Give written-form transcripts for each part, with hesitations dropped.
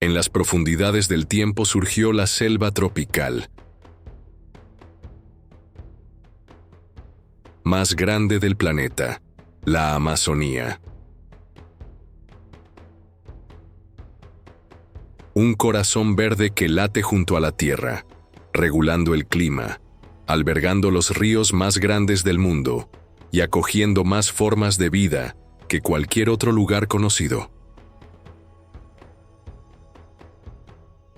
En las profundidades del tiempo surgió la selva tropical, más grande del planeta, la Amazonía. Un corazón verde que late junto a la tierra, regulando el clima, albergando los ríos más grandes del mundo y acogiendo más formas de vida que cualquier otro lugar conocido.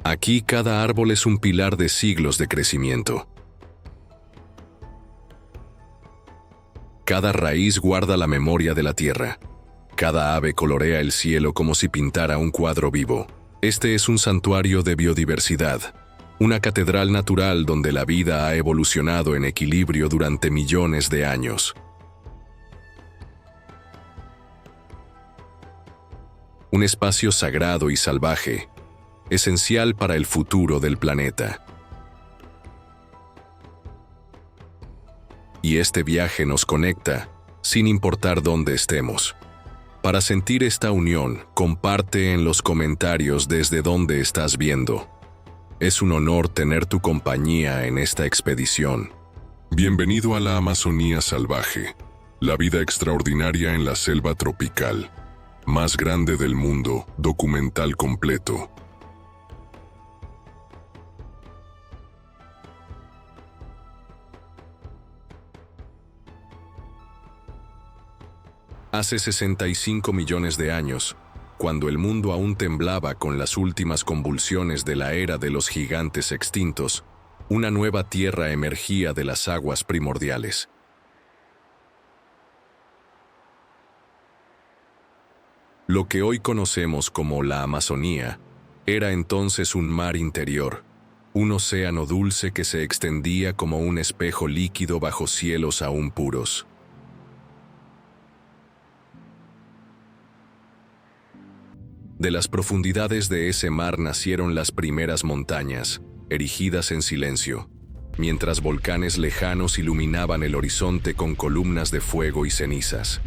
Aquí cada árbol es un pilar de siglos de crecimiento. Cada raíz guarda la memoria de la tierra. Cada ave colorea el cielo como si pintara un cuadro vivo. Este es un santuario de biodiversidad, una catedral natural donde la vida ha evolucionado en equilibrio durante millones de años. Un espacio sagrado y salvaje, esencial para el futuro del planeta. Y este viaje nos conecta, sin importar dónde estemos. Para sentir esta unión, comparte en los comentarios desde dónde estás viendo. Es un honor tener tu compañía en esta expedición. Bienvenido a la Amazonía salvaje, la vida extraordinaria en la selva tropical, más grande del mundo, documental completo. Hace 65 millones de años, cuando el mundo aún temblaba con las últimas convulsiones de la era de los gigantes extintos, una nueva tierra emergía de las aguas primordiales. Lo que hoy conocemos como la Amazonía era entonces un mar interior, un océano dulce que se extendía como un espejo líquido bajo cielos aún puros. De las profundidades de ese mar nacieron las primeras montañas, erigidas en silencio, mientras volcanes lejanos iluminaban el horizonte con columnas de fuego y cenizas.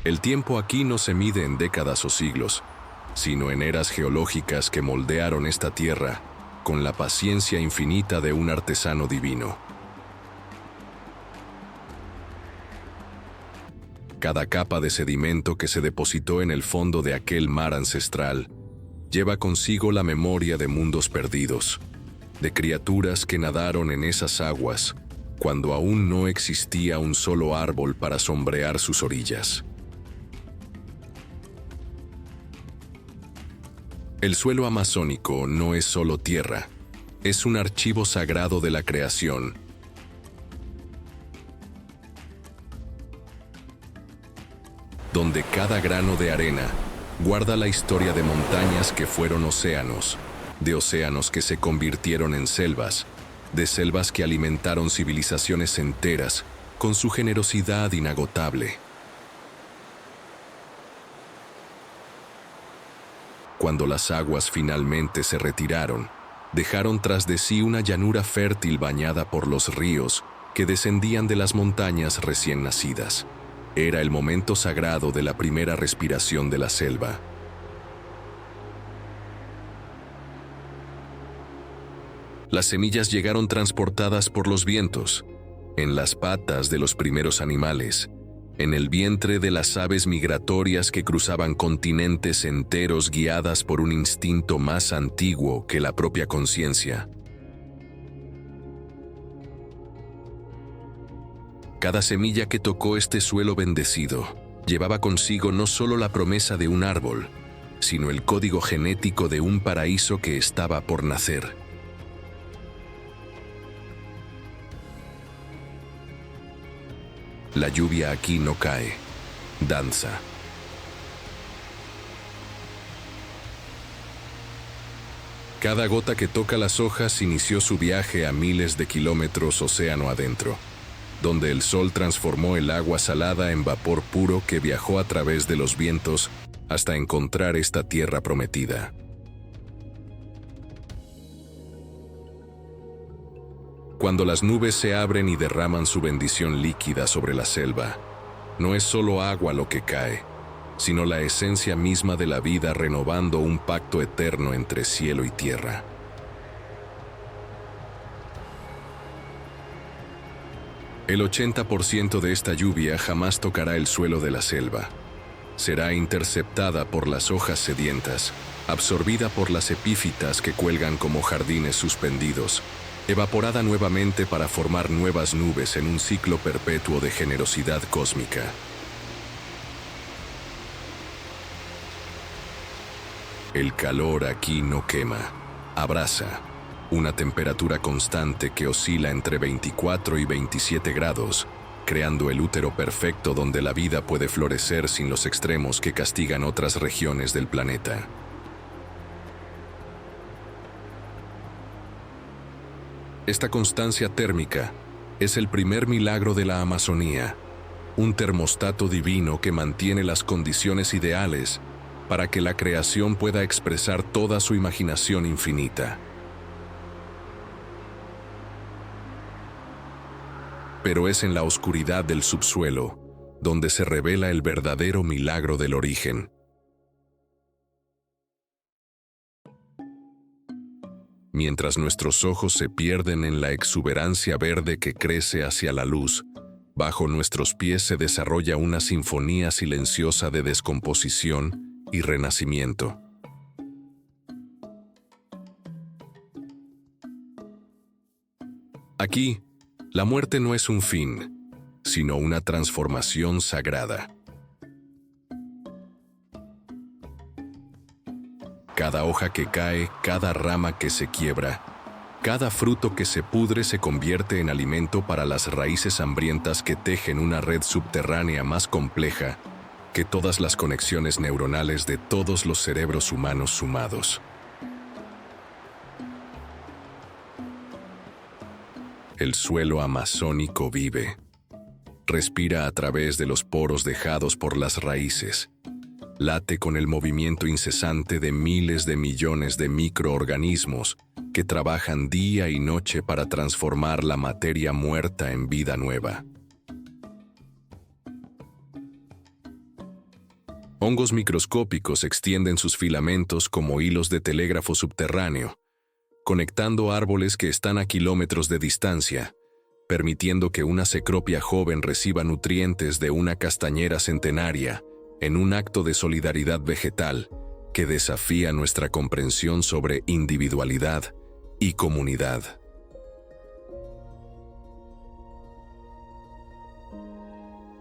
El tiempo aquí no se mide en décadas o siglos, sino en eras geológicas que moldearon esta tierra con la paciencia infinita de un artesano divino. Cada capa de sedimento que se depositó en el fondo de aquel mar ancestral lleva consigo la memoria de mundos perdidos, de criaturas que nadaron en esas aguas cuando aún no existía un solo árbol para sombrear sus orillas. El suelo amazónico no es solo tierra, es un archivo sagrado de la creación, donde cada grano de arena guarda la historia de montañas que fueron océanos, de océanos que se convirtieron en selvas, de selvas que alimentaron civilizaciones enteras con su generosidad inagotable. Cuando las aguas finalmente se retiraron, dejaron tras de sí una llanura fértil bañada por los ríos que descendían de las montañas recién nacidas. Era el momento sagrado de la primera respiración de la selva. Las semillas llegaron transportadas por los vientos, en las patas de los primeros animales, en el vientre de las aves migratorias que cruzaban continentes enteros guiadas por un instinto más antiguo que la propia conciencia. Cada semilla que tocó este suelo bendecido llevaba consigo no solo la promesa de un árbol, sino el código genético de un paraíso que estaba por nacer. La lluvia aquí no cae, danza. Cada gota que toca las hojas inició su viaje a miles de kilómetros océano adentro, donde el sol transformó el agua salada en vapor puro que viajó a través de los vientos hasta encontrar esta tierra prometida. Cuando las nubes se abren y derraman su bendición líquida sobre la selva, no es solo agua lo que cae, sino la esencia misma de la vida, renovando un pacto eterno entre cielo y tierra. El 80% de esta lluvia jamás tocará el suelo de la selva. Será interceptada por las hojas sedientas, absorbida por las epífitas que cuelgan como jardines suspendidos, evaporada nuevamente para formar nuevas nubes en un ciclo perpetuo de generosidad cósmica. El calor aquí no quema, abrasa. Una temperatura constante que oscila entre 24 y 27 grados, creando el útero perfecto donde la vida puede florecer sin los extremos que castigan otras regiones del planeta. Esta constancia térmica es el primer milagro de la Amazonía, un termostato divino que mantiene las condiciones ideales para que la creación pueda expresar toda su imaginación infinita. Pero es en la oscuridad del subsuelo donde se revela el verdadero milagro del origen. Mientras nuestros ojos se pierden en la exuberancia verde que crece hacia la luz, bajo nuestros pies se desarrolla una sinfonía silenciosa de descomposición y renacimiento. Aquí, la muerte no es un fin, sino una transformación sagrada. Cada hoja que cae, cada rama que se quiebra, cada fruto que se pudre se convierte en alimento para las raíces hambrientas que tejen una red subterránea más compleja que todas las conexiones neuronales de todos los cerebros humanos sumados. El suelo amazónico vive. Respira a través de los poros dejados por las raíces. Late con el movimiento incesante de miles de millones de microorganismos que trabajan día y noche para transformar la materia muerta en vida nueva. Hongos microscópicos extienden sus filamentos como hilos de telégrafo subterráneo, conectando árboles que están a kilómetros de distancia, permitiendo que una cecropia joven reciba nutrientes de una castañera centenaria en un acto de solidaridad vegetal que desafía nuestra comprensión sobre individualidad y comunidad.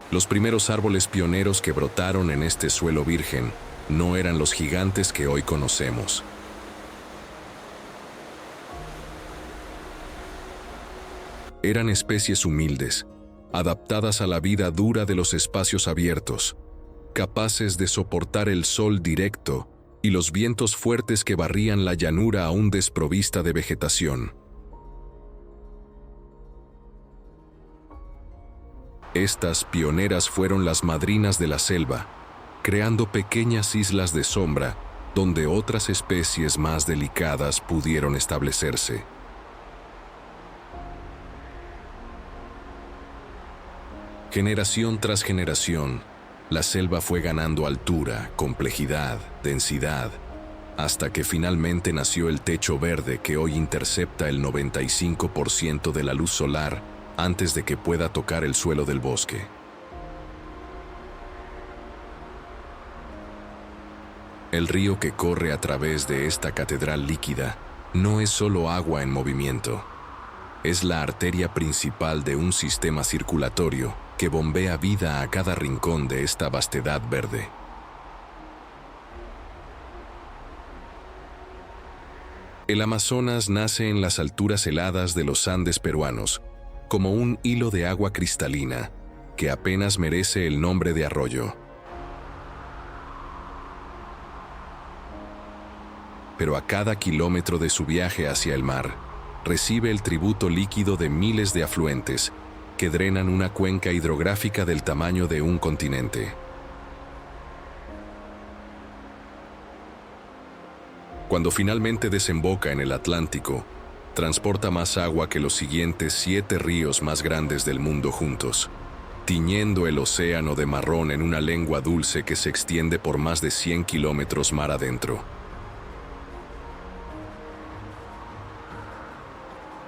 Los primeros árboles pioneros que brotaron en este suelo virgen no eran los gigantes que hoy conocemos. Eran especies humildes, adaptadas a la vida dura de los espacios abiertos, capaces de soportar el sol directo y los vientos fuertes que barrían la llanura aún desprovista de vegetación. Estas pioneras fueron las madrinas de la selva, creando pequeñas islas de sombra donde otras especies más delicadas pudieron establecerse. Generación tras generación, la selva fue ganando altura, complejidad, densidad, hasta que finalmente nació el techo verde que hoy intercepta el 95% de la luz solar antes de que pueda tocar el suelo del bosque. El río que corre a través de esta catedral líquida no es solo agua en movimiento, es la arteria principal de un sistema circulatorio que bombea vida a cada rincón de esta vastedad verde. El Amazonas nace en las alturas heladas de los Andes peruanos, como un hilo de agua cristalina que apenas merece el nombre de arroyo. Pero a cada kilómetro de su viaje hacia el mar, recibe el tributo líquido de miles de afluentes que drenan una cuenca hidrográfica del tamaño de un continente. Cuando finalmente desemboca en el Atlántico, transporta más agua que los siguientes 7 ríos más grandes del mundo juntos. tiñendo el océano de marrón en una lengua dulce que se extiende por más de 100 kilómetros mar adentro.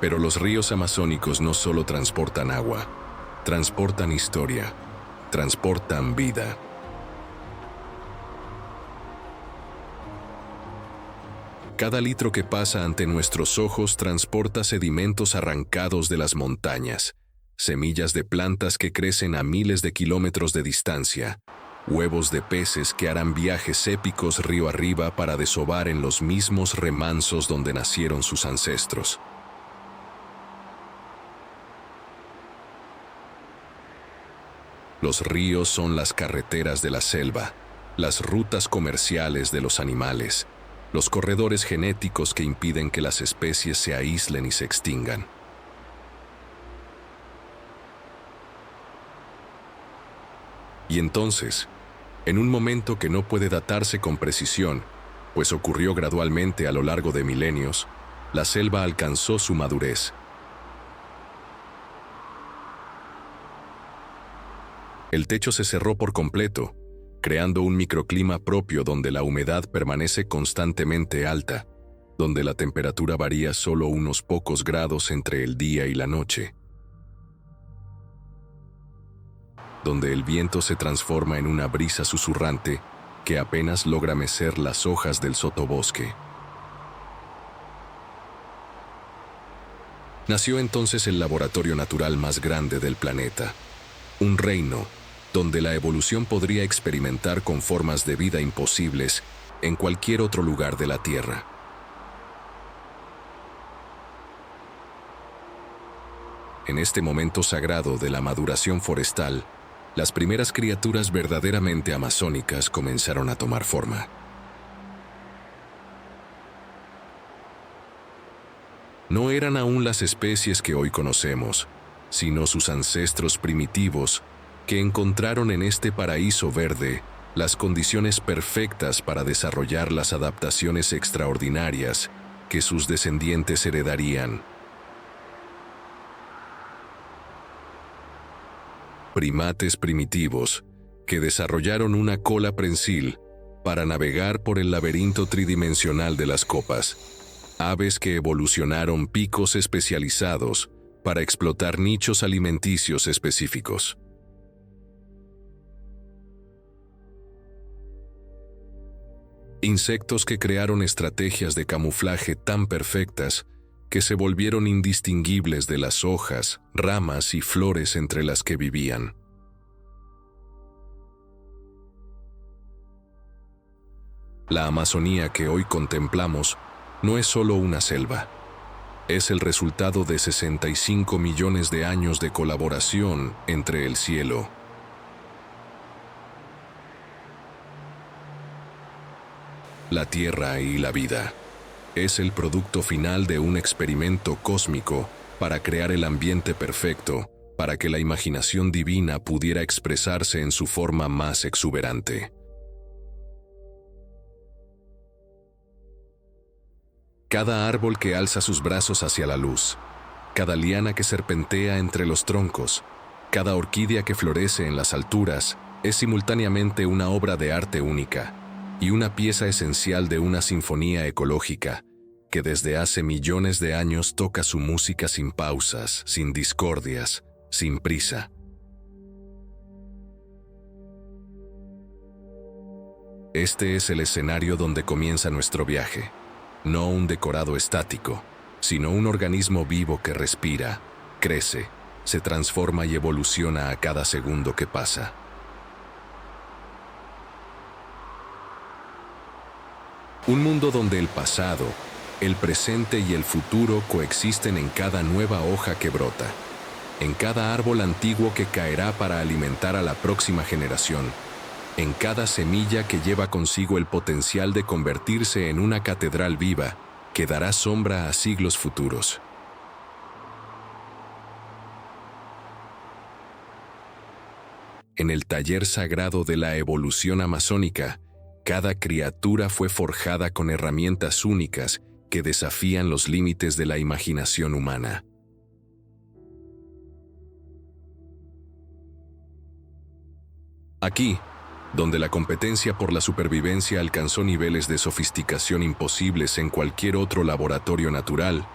Pero los ríos amazónicos no solo transportan agua, transportan historia, transportan vida. Cada litro que pasa ante nuestros ojos transporta sedimentos arrancados de las montañas, semillas de plantas que crecen a miles de kilómetros de distancia, huevos de peces que harán viajes épicos río arriba para desovar en los mismos remansos donde nacieron sus ancestros. Los ríos son las carreteras de la selva, las rutas comerciales de los animales, los corredores genéticos que impiden que las especies se aíslen y se extingan. Y entonces, en un momento que no puede datarse con precisión, pues ocurrió gradualmente a lo largo de milenios, la selva alcanzó su madurez. El techo se cerró por completo, creando un microclima propio donde la humedad permanece constantemente alta, donde la temperatura varía solo unos pocos grados entre el día y la noche, donde el viento se transforma en una brisa susurrante que apenas logra mecer las hojas del sotobosque. Nació entonces el laboratorio natural más grande del planeta, un reino donde la evolución podría experimentar con formas de vida imposibles en cualquier otro lugar de la Tierra. En este momento sagrado de la maduración forestal, las primeras criaturas verdaderamente amazónicas comenzaron a tomar forma. No eran aún las especies que hoy conocemos, sino sus ancestros primitivos que encontraron en este paraíso verde las condiciones perfectas para desarrollar las adaptaciones extraordinarias que sus descendientes heredarían. Primates primitivos que desarrollaron una cola prensil para navegar por el laberinto tridimensional de las copas. Aves que evolucionaron picos especializados para explotar nichos alimenticios específicos. Insectos que crearon estrategias de camuflaje tan perfectas que se volvieron indistinguibles de las hojas, ramas y flores entre las que vivían. La Amazonía que hoy contemplamos no es solo una selva, es el resultado de 65 millones de años de colaboración entre el cielo, la tierra y la vida. Es el producto final de un experimento cósmico para crear el ambiente perfecto para que la imaginación divina pudiera expresarse en su forma más exuberante. Cada árbol que alza sus brazos hacia la luz, cada liana que serpentea entre los troncos, cada orquídea que florece en las alturas, es simultáneamente una obra de arte única y una pieza esencial de una sinfonía ecológica que desde hace millones de años toca su música sin pausas, sin discordias, sin prisa. Este es el escenario donde comienza nuestro viaje, no un decorado estático, sino un organismo vivo que respira, crece, se transforma y evoluciona a cada segundo que pasa. Un mundo donde el pasado, el presente y el futuro coexisten en cada nueva hoja que brota, en cada árbol antiguo que caerá para alimentar a la próxima generación, en cada semilla que lleva consigo el potencial de convertirse en una catedral viva que dará sombra a siglos futuros. En el taller sagrado de la evolución amazónica, cada criatura fue forjada con herramientas únicas que desafían los límites de la imaginación humana. Aquí, donde la competencia por la supervivencia alcanzó niveles de sofisticación imposibles en cualquier otro laboratorio natural,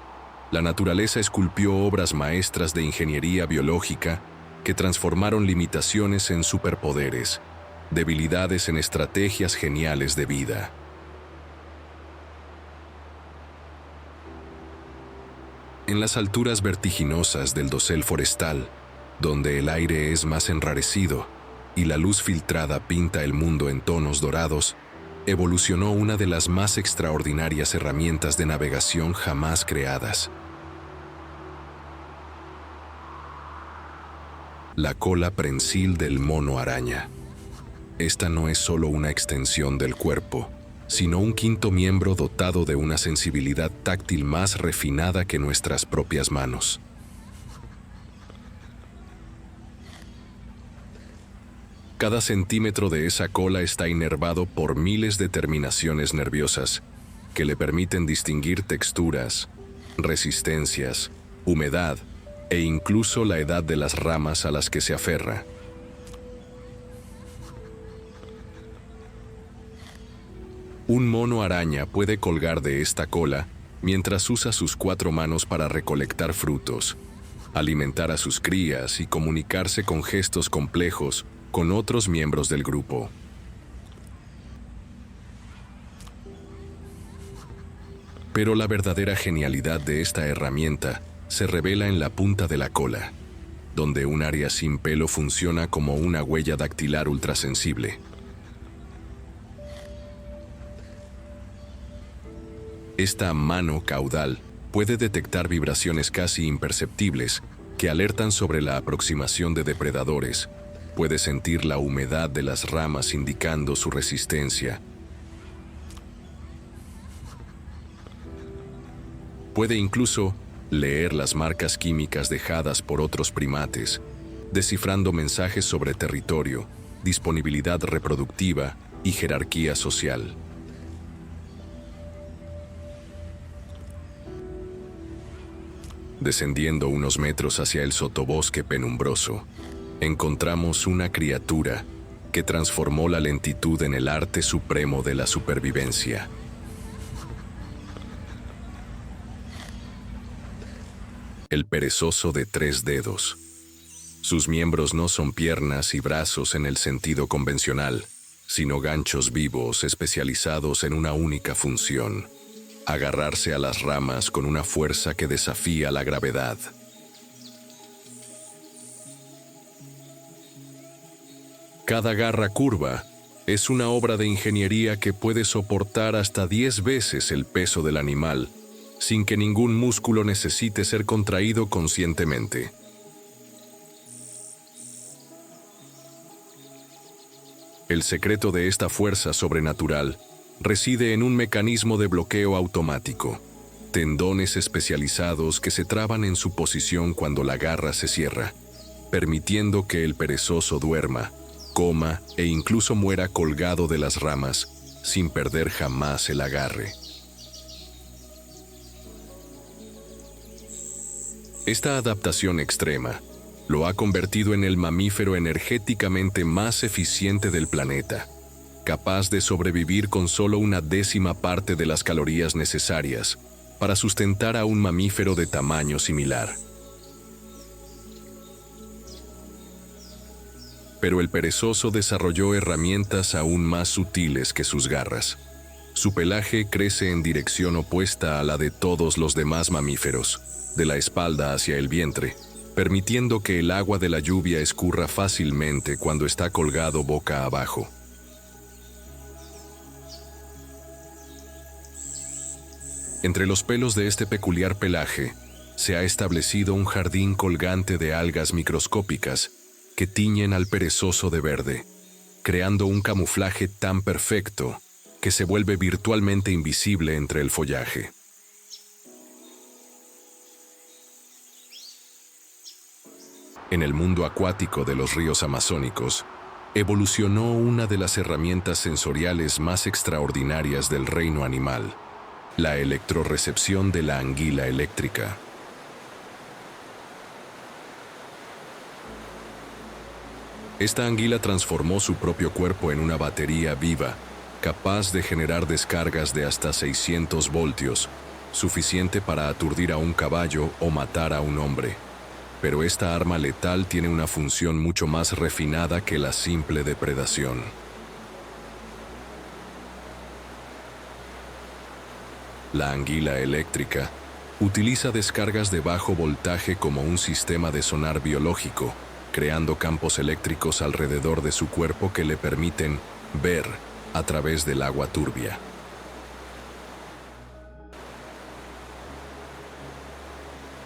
la naturaleza esculpió obras maestras de ingeniería biológica que transformaron limitaciones en superpoderes, debilidades en estrategias geniales de vida. En las alturas vertiginosas del dosel forestal, donde el aire es más enrarecido y la luz filtrada pinta el mundo en tonos dorados, evolucionó una de las más extraordinarias herramientas de navegación jamás creadas: la cola prensil del mono araña. Esta no es solo una extensión del cuerpo, sino un quinto miembro dotado de una sensibilidad táctil más refinada que nuestras propias manos. Cada centímetro de esa cola está inervado por miles de terminaciones nerviosas que le permiten distinguir texturas, resistencias, humedad e incluso la edad de las ramas a las que se aferra. Un mono araña puede colgar de esta cola mientras usa sus 4 manos para recolectar frutos, alimentar a sus crías y comunicarse con gestos complejos con otros miembros del grupo. Pero la verdadera genialidad de esta herramienta se revela en la punta de la cola, donde un área sin pelo funciona como una huella dactilar ultrasensible. Esta mano caudal puede detectar vibraciones casi imperceptibles que alertan sobre la aproximación de depredadores. Puede sentir la humedad de las ramas indicando su resistencia. Puede incluso leer las marcas químicas dejadas por otros primates, descifrando mensajes sobre territorio, disponibilidad reproductiva y jerarquía social. Descendiendo unos metros hacia el sotobosque penumbroso, encontramos una criatura que transformó la lentitud en el arte supremo de la supervivencia. El perezoso de 3 dedos. Sus miembros no son piernas y brazos en el sentido convencional, sino ganchos vivos especializados en una única función: agarrarse a las ramas con una fuerza que desafía la gravedad. Cada garra curva es una obra de ingeniería que puede soportar hasta 10 veces el peso del animal, sin que ningún músculo necesite ser contraído conscientemente. El secreto de esta fuerza sobrenatural reside en un mecanismo de bloqueo automático: tendones especializados que se traban en su posición cuando la garra se cierra, permitiendo que el perezoso duerma, coma e incluso muera colgado de las ramas, sin perder jamás el agarre. Esta adaptación extrema lo ha convertido en el mamífero energéticamente más eficiente del planeta, capaz de sobrevivir con solo una 10ª parte de las calorías necesarias para sustentar a un mamífero de tamaño similar. Pero el perezoso desarrolló herramientas aún más sutiles que sus garras. Su pelaje crece en dirección opuesta a la de todos los demás mamíferos, de la espalda hacia el vientre, permitiendo que el agua de la lluvia escurra fácilmente cuando está colgado boca abajo. Entre los pelos de este peculiar pelaje se ha establecido un jardín colgante de algas microscópicas que tiñen al perezoso de verde, creando un camuflaje tan perfecto que se vuelve virtualmente invisible entre el follaje. En el mundo acuático de los ríos amazónicos, evolucionó una de las herramientas sensoriales más extraordinarias del reino animal: la electrorrecepción de la anguila eléctrica. Esta anguila transformó su propio cuerpo en una batería viva, capaz de generar descargas de hasta 600 voltios, suficiente para aturdir a un caballo o matar a un hombre. Pero esta arma letal tiene una función mucho más refinada que la simple depredación. La anguila eléctrica utiliza descargas de bajo voltaje como un sistema de sonar biológico, creando campos eléctricos alrededor de su cuerpo que le permiten ver a través del agua turbia.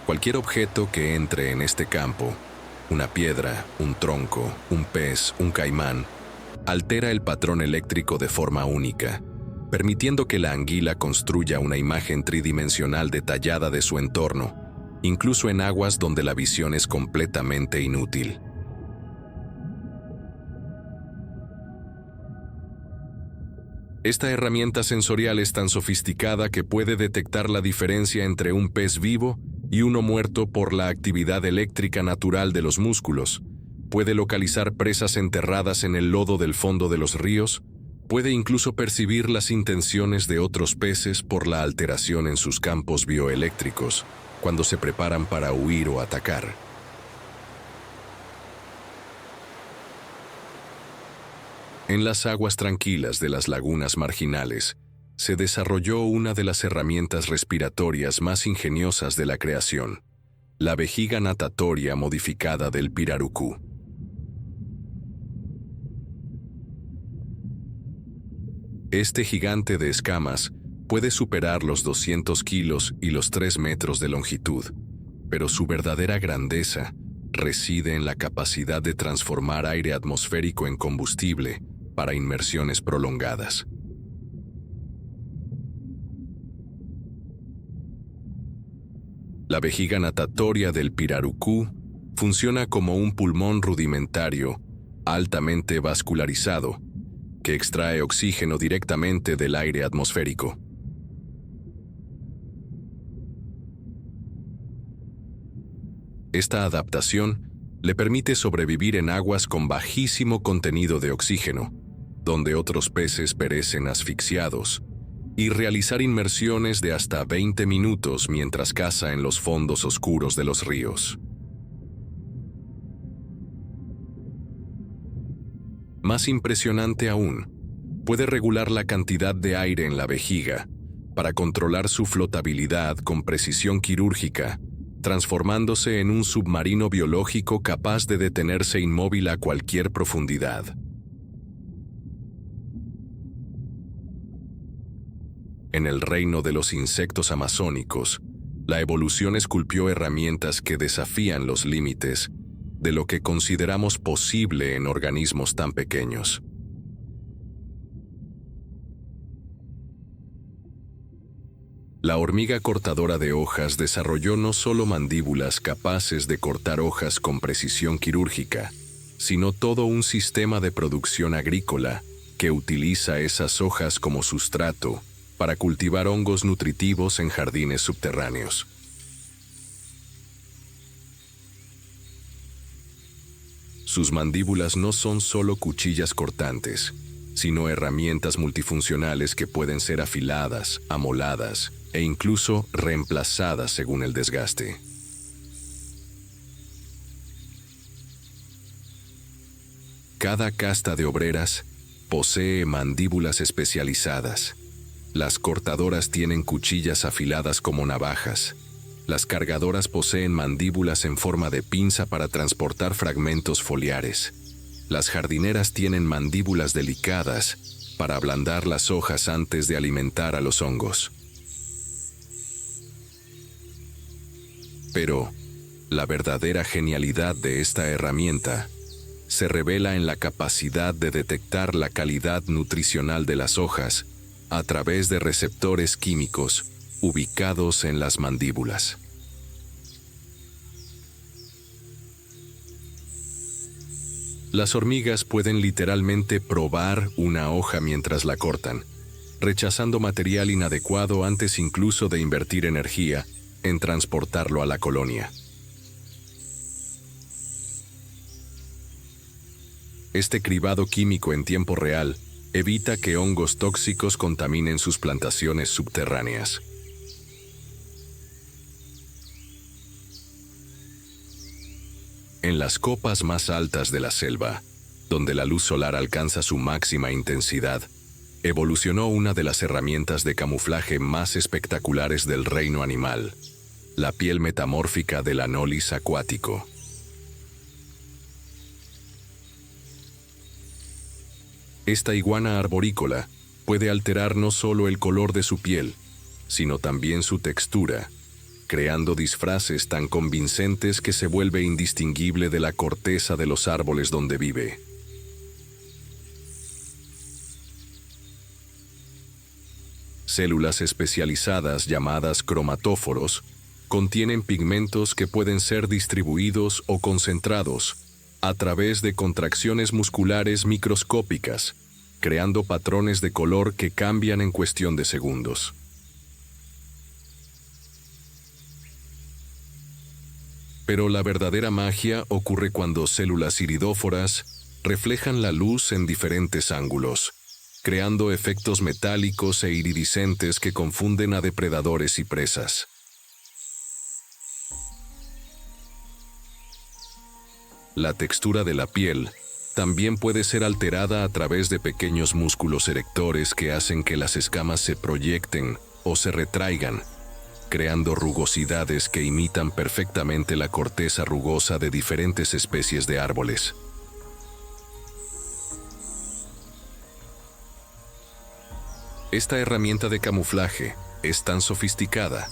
Cualquier objeto que entre en este campo, una piedra, un tronco, un pez, un caimán, altera el patrón eléctrico de forma única, permitiendo que la anguila construya una imagen tridimensional detallada de su entorno, incluso en aguas donde la visión es completamente inútil. Esta herramienta sensorial es tan sofisticada que puede detectar la diferencia entre un pez vivo y uno muerto por la actividad eléctrica natural de los músculos. Puede localizar presas enterradas en el lodo del fondo de los ríos. Puede incluso percibir las intenciones de otros peces por la alteración en sus campos bioeléctricos cuando se preparan para huir o atacar. En las aguas tranquilas de las lagunas marginales, se desarrolló una de las herramientas respiratorias más ingeniosas de la creación, la vejiga natatoria modificada del pirarucú. Este gigante de escamas puede superar los 200 kilos y los 3 metros de longitud, pero su verdadera grandeza reside en la capacidad de transformar aire atmosférico en combustible para inmersiones prolongadas. La vejiga natatoria del pirarucú funciona como un pulmón rudimentario, altamente vascularizado, que extrae oxígeno directamente del aire atmosférico. Esta adaptación le permite sobrevivir en aguas con bajísimo contenido de oxígeno, donde otros peces perecen asfixiados, y realizar inmersiones de hasta 20 minutos mientras caza en los fondos oscuros de los ríos. Más impresionante aún, puede regular la cantidad de aire en la vejiga para controlar su flotabilidad con precisión quirúrgica, transformándose en un submarino biológico capaz de detenerse inmóvil a cualquier profundidad. En el reino de los insectos amazónicos, la evolución esculpió herramientas que desafían los límites de lo que consideramos posible en organismos tan pequeños. La hormiga cortadora de hojas desarrolló no solo mandíbulas capaces de cortar hojas con precisión quirúrgica, sino todo un sistema de producción agrícola que utiliza esas hojas como sustrato para cultivar hongos nutritivos en jardines subterráneos. Sus mandíbulas no son solo cuchillas cortantes, sino herramientas multifuncionales que pueden ser afiladas, amoladas e incluso reemplazadas según el desgaste. Cada casta de obreras posee mandíbulas especializadas. Las cortadoras tienen cuchillas afiladas como navajas. Las cargadoras poseen mandíbulas en forma de pinza para transportar fragmentos foliares. Las jardineras tienen mandíbulas delicadas para ablandar las hojas antes de alimentar a los hongos. Pero la verdadera genialidad de esta herramienta se revela en la capacidad de detectar la calidad nutricional de las hojas a través de receptores químicos ubicados en las mandíbulas. Las hormigas pueden literalmente probar una hoja mientras la cortan, rechazando material inadecuado antes incluso de invertir energía en transportarlo a la colonia. Este cribado químico en tiempo real evita que hongos tóxicos contaminen sus plantaciones subterráneas. En las copas más altas de la selva, donde la luz solar alcanza su máxima intensidad, evolucionó una de las herramientas de camuflaje más espectaculares del reino animal, la piel metamórfica del Anolis acuático. Esta iguana arborícola puede alterar no solo el color de su piel, sino también su textura, creando disfraces tan convincentes que se vuelve indistinguible de la corteza de los árboles donde vive. Células especializadas llamadas cromatóforos contienen pigmentos que pueden ser distribuidos o concentrados a través de contracciones musculares microscópicas, creando patrones de color que cambian en cuestión de segundos. Pero la verdadera magia ocurre cuando células iridóforas reflejan la luz en diferentes ángulos, creando efectos metálicos e iridiscentes que confunden a depredadores y presas. La textura de la piel también puede ser alterada a través de pequeños músculos erectores que hacen que las escamas se proyecten o se retraigan, creando rugosidades que imitan perfectamente la corteza rugosa de diferentes especies de árboles. Esta herramienta de camuflaje es tan sofisticada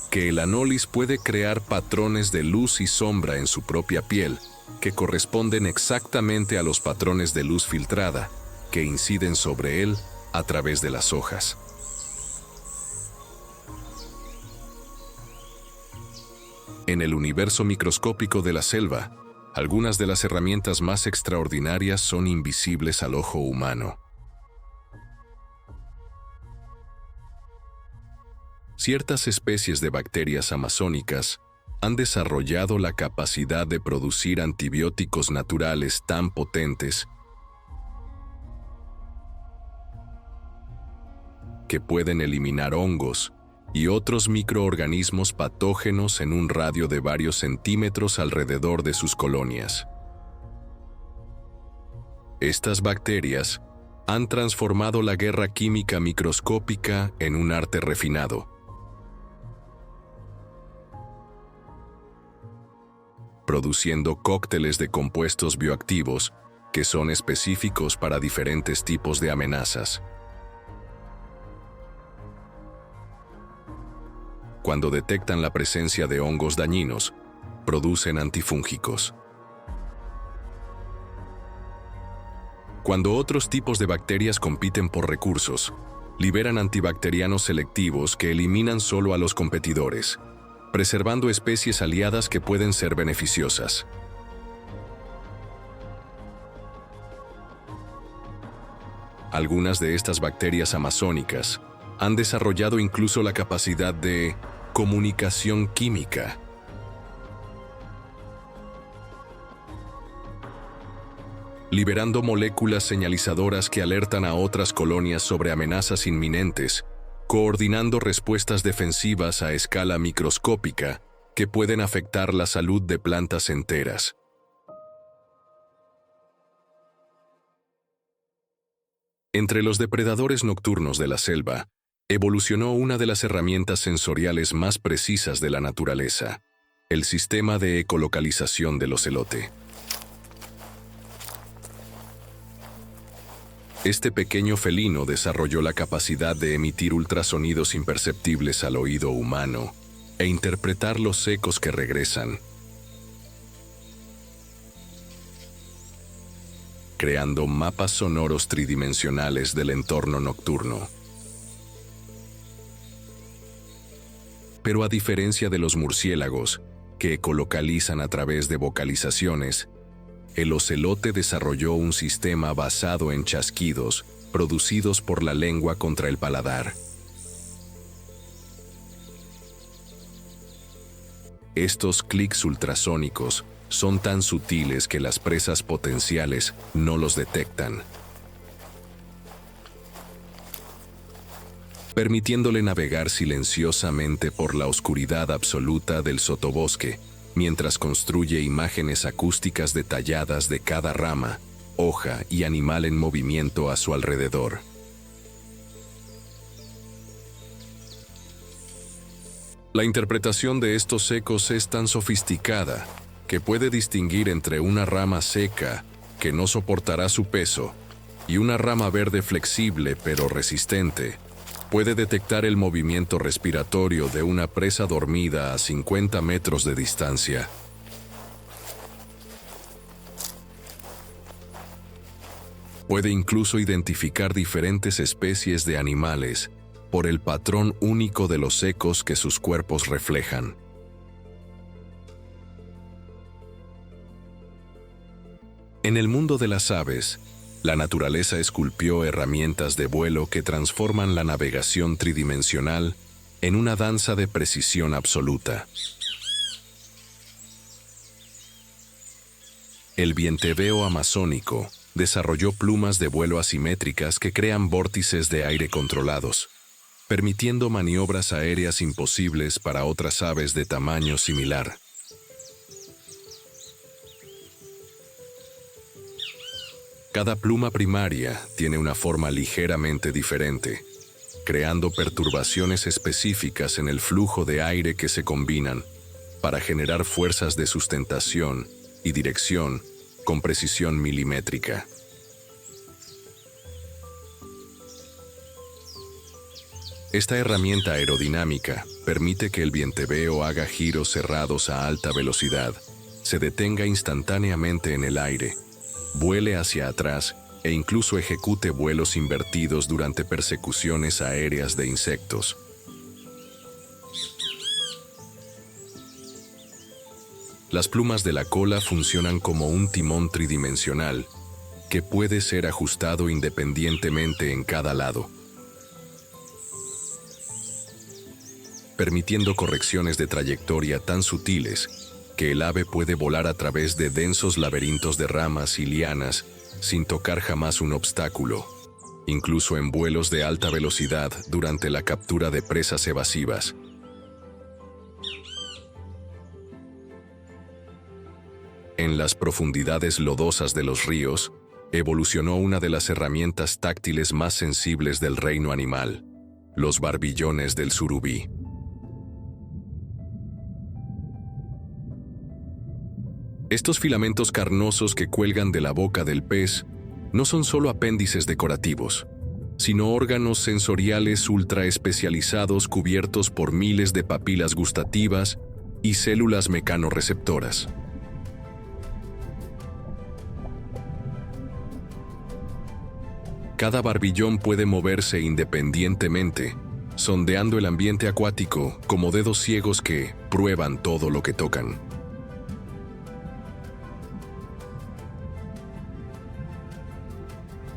que el Anolis puede crear patrones de luz y sombra en su propia piel que corresponden exactamente a los patrones de luz filtrada que inciden sobre él a través de las hojas. En el universo microscópico de la selva, algunas de las herramientas más extraordinarias son invisibles al ojo humano. Ciertas especies de bacterias amazónicas han desarrollado la capacidad de producir antibióticos naturales tan potentes que pueden eliminar hongos y otros microorganismos patógenos en un radio de varios centímetros alrededor de sus colonias. Estas bacterias han transformado la guerra química microscópica en un arte refinado, produciendo cócteles de compuestos bioactivos que son específicos para diferentes tipos de amenazas. Cuando detectan la presencia de hongos dañinos, producen antifúngicos. Cuando otros tipos de bacterias compiten por recursos, liberan antibacterianos selectivos que eliminan solo a los competidores, preservando especies aliadas que pueden ser beneficiosas. Algunas de estas bacterias amazónicas han desarrollado incluso la capacidad de comunicación química. Liberando moléculas señalizadoras que alertan a otras colonias sobre amenazas inminentes, coordinando respuestas defensivas a escala microscópica que pueden afectar la salud de plantas enteras. Entre los depredadores nocturnos de la selva, evolucionó una de las herramientas sensoriales más precisas de la naturaleza, el sistema de ecolocalización del ocelote. Este pequeño felino desarrolló la capacidad de emitir ultrasonidos imperceptibles al oído humano e interpretar los ecos que regresan, creando mapas sonoros tridimensionales del entorno nocturno. Pero a diferencia de los murciélagos, que ecolocalizan a través de vocalizaciones, el ocelote desarrolló un sistema basado en chasquidos producidos por la lengua contra el paladar. Estos clics ultrasónicos son tan sutiles que las presas potenciales no los detectan, permitiéndole navegar silenciosamente por la oscuridad absoluta del sotobosque, mientras construye imágenes acústicas detalladas de cada rama, hoja y animal en movimiento a su alrededor. La interpretación de estos ecos es tan sofisticada que puede distinguir entre una rama seca que no soportará su peso y una rama verde flexible pero resistente. Puede detectar el movimiento respiratorio de una presa dormida a 50 metros de distancia. Puede incluso identificar diferentes especies de animales por el patrón único de los ecos que sus cuerpos reflejan. En el mundo de las aves, la naturaleza esculpió herramientas de vuelo que transforman la navegación tridimensional en una danza de precisión absoluta. El vienteveo amazónico desarrolló plumas de vuelo asimétricas que crean vórtices de aire controlados, permitiendo maniobras aéreas imposibles para otras aves de tamaño similar. Cada pluma primaria tiene una forma ligeramente diferente, creando perturbaciones específicas en el flujo de aire que se combinan para generar fuerzas de sustentación y dirección con precisión milimétrica. Esta herramienta aerodinámica permite que el vienteveo haga giros cerrados a alta velocidad, se detenga instantáneamente en el aire, vuele hacia atrás e incluso ejecute vuelos invertidos durante persecuciones aéreas de insectos. Las plumas de la cola funcionan como un timón tridimensional que puede ser ajustado independientemente en cada lado, permitiendo correcciones de trayectoria tan sutiles que el ave puede volar a través de densos laberintos de ramas y lianas sin tocar jamás un obstáculo, incluso en vuelos de alta velocidad durante la captura de presas evasivas. En las profundidades lodosas de los ríos, evolucionó una de las herramientas táctiles más sensibles del reino animal, los barbillones del surubí. Estos filamentos carnosos que cuelgan de la boca del pez no son solo apéndices decorativos, sino órganos sensoriales ultra especializados cubiertos por miles de papilas gustativas y células mecanorreceptoras. Cada barbillón puede moverse independientemente, sondeando el ambiente acuático como dedos ciegos que prueban todo lo que tocan.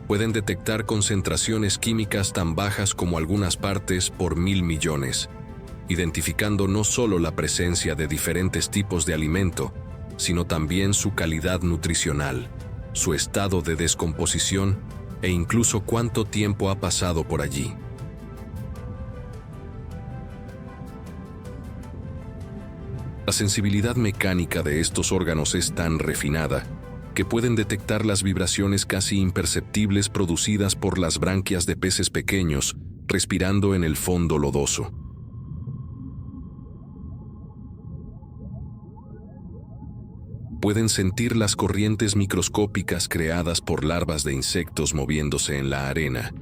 Pueden detectar concentraciones químicas tan bajas como algunas partes por 1000 millones, identificando no solo la presencia de diferentes tipos de alimento, sino también su calidad nutricional, su estado de descomposición e incluso cuánto tiempo ha pasado por allí. La sensibilidad mecánica de estos órganos es tan refinada que pueden detectar las vibraciones casi imperceptibles producidas por las branquias de peces pequeños respirando en el fondo lodoso. Pueden sentir las corrientes microscópicas creadas por larvas de insectos moviéndose en la arena.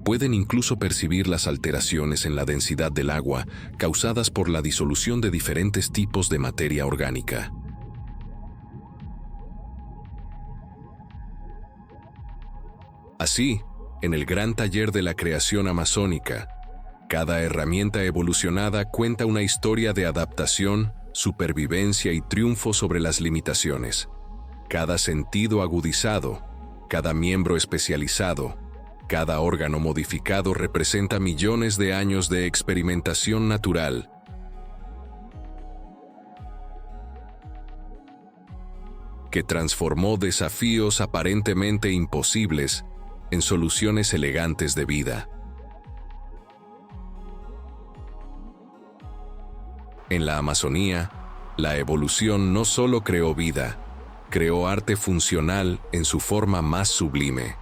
Pueden incluso percibir las alteraciones en la densidad del agua causadas por la disolución de diferentes tipos de materia orgánica. Así, en el gran taller de la creación amazónica, cada herramienta evolucionada cuenta una historia de adaptación, supervivencia y triunfo sobre las limitaciones. Cada sentido agudizado, cada miembro especializado, cada órgano modificado representa millones de años de experimentación natural. que transformó desafíos aparentemente imposibles en soluciones elegantes de vida. En la Amazonía, la evolución no solo creó vida, creó arte funcional en su forma más sublime.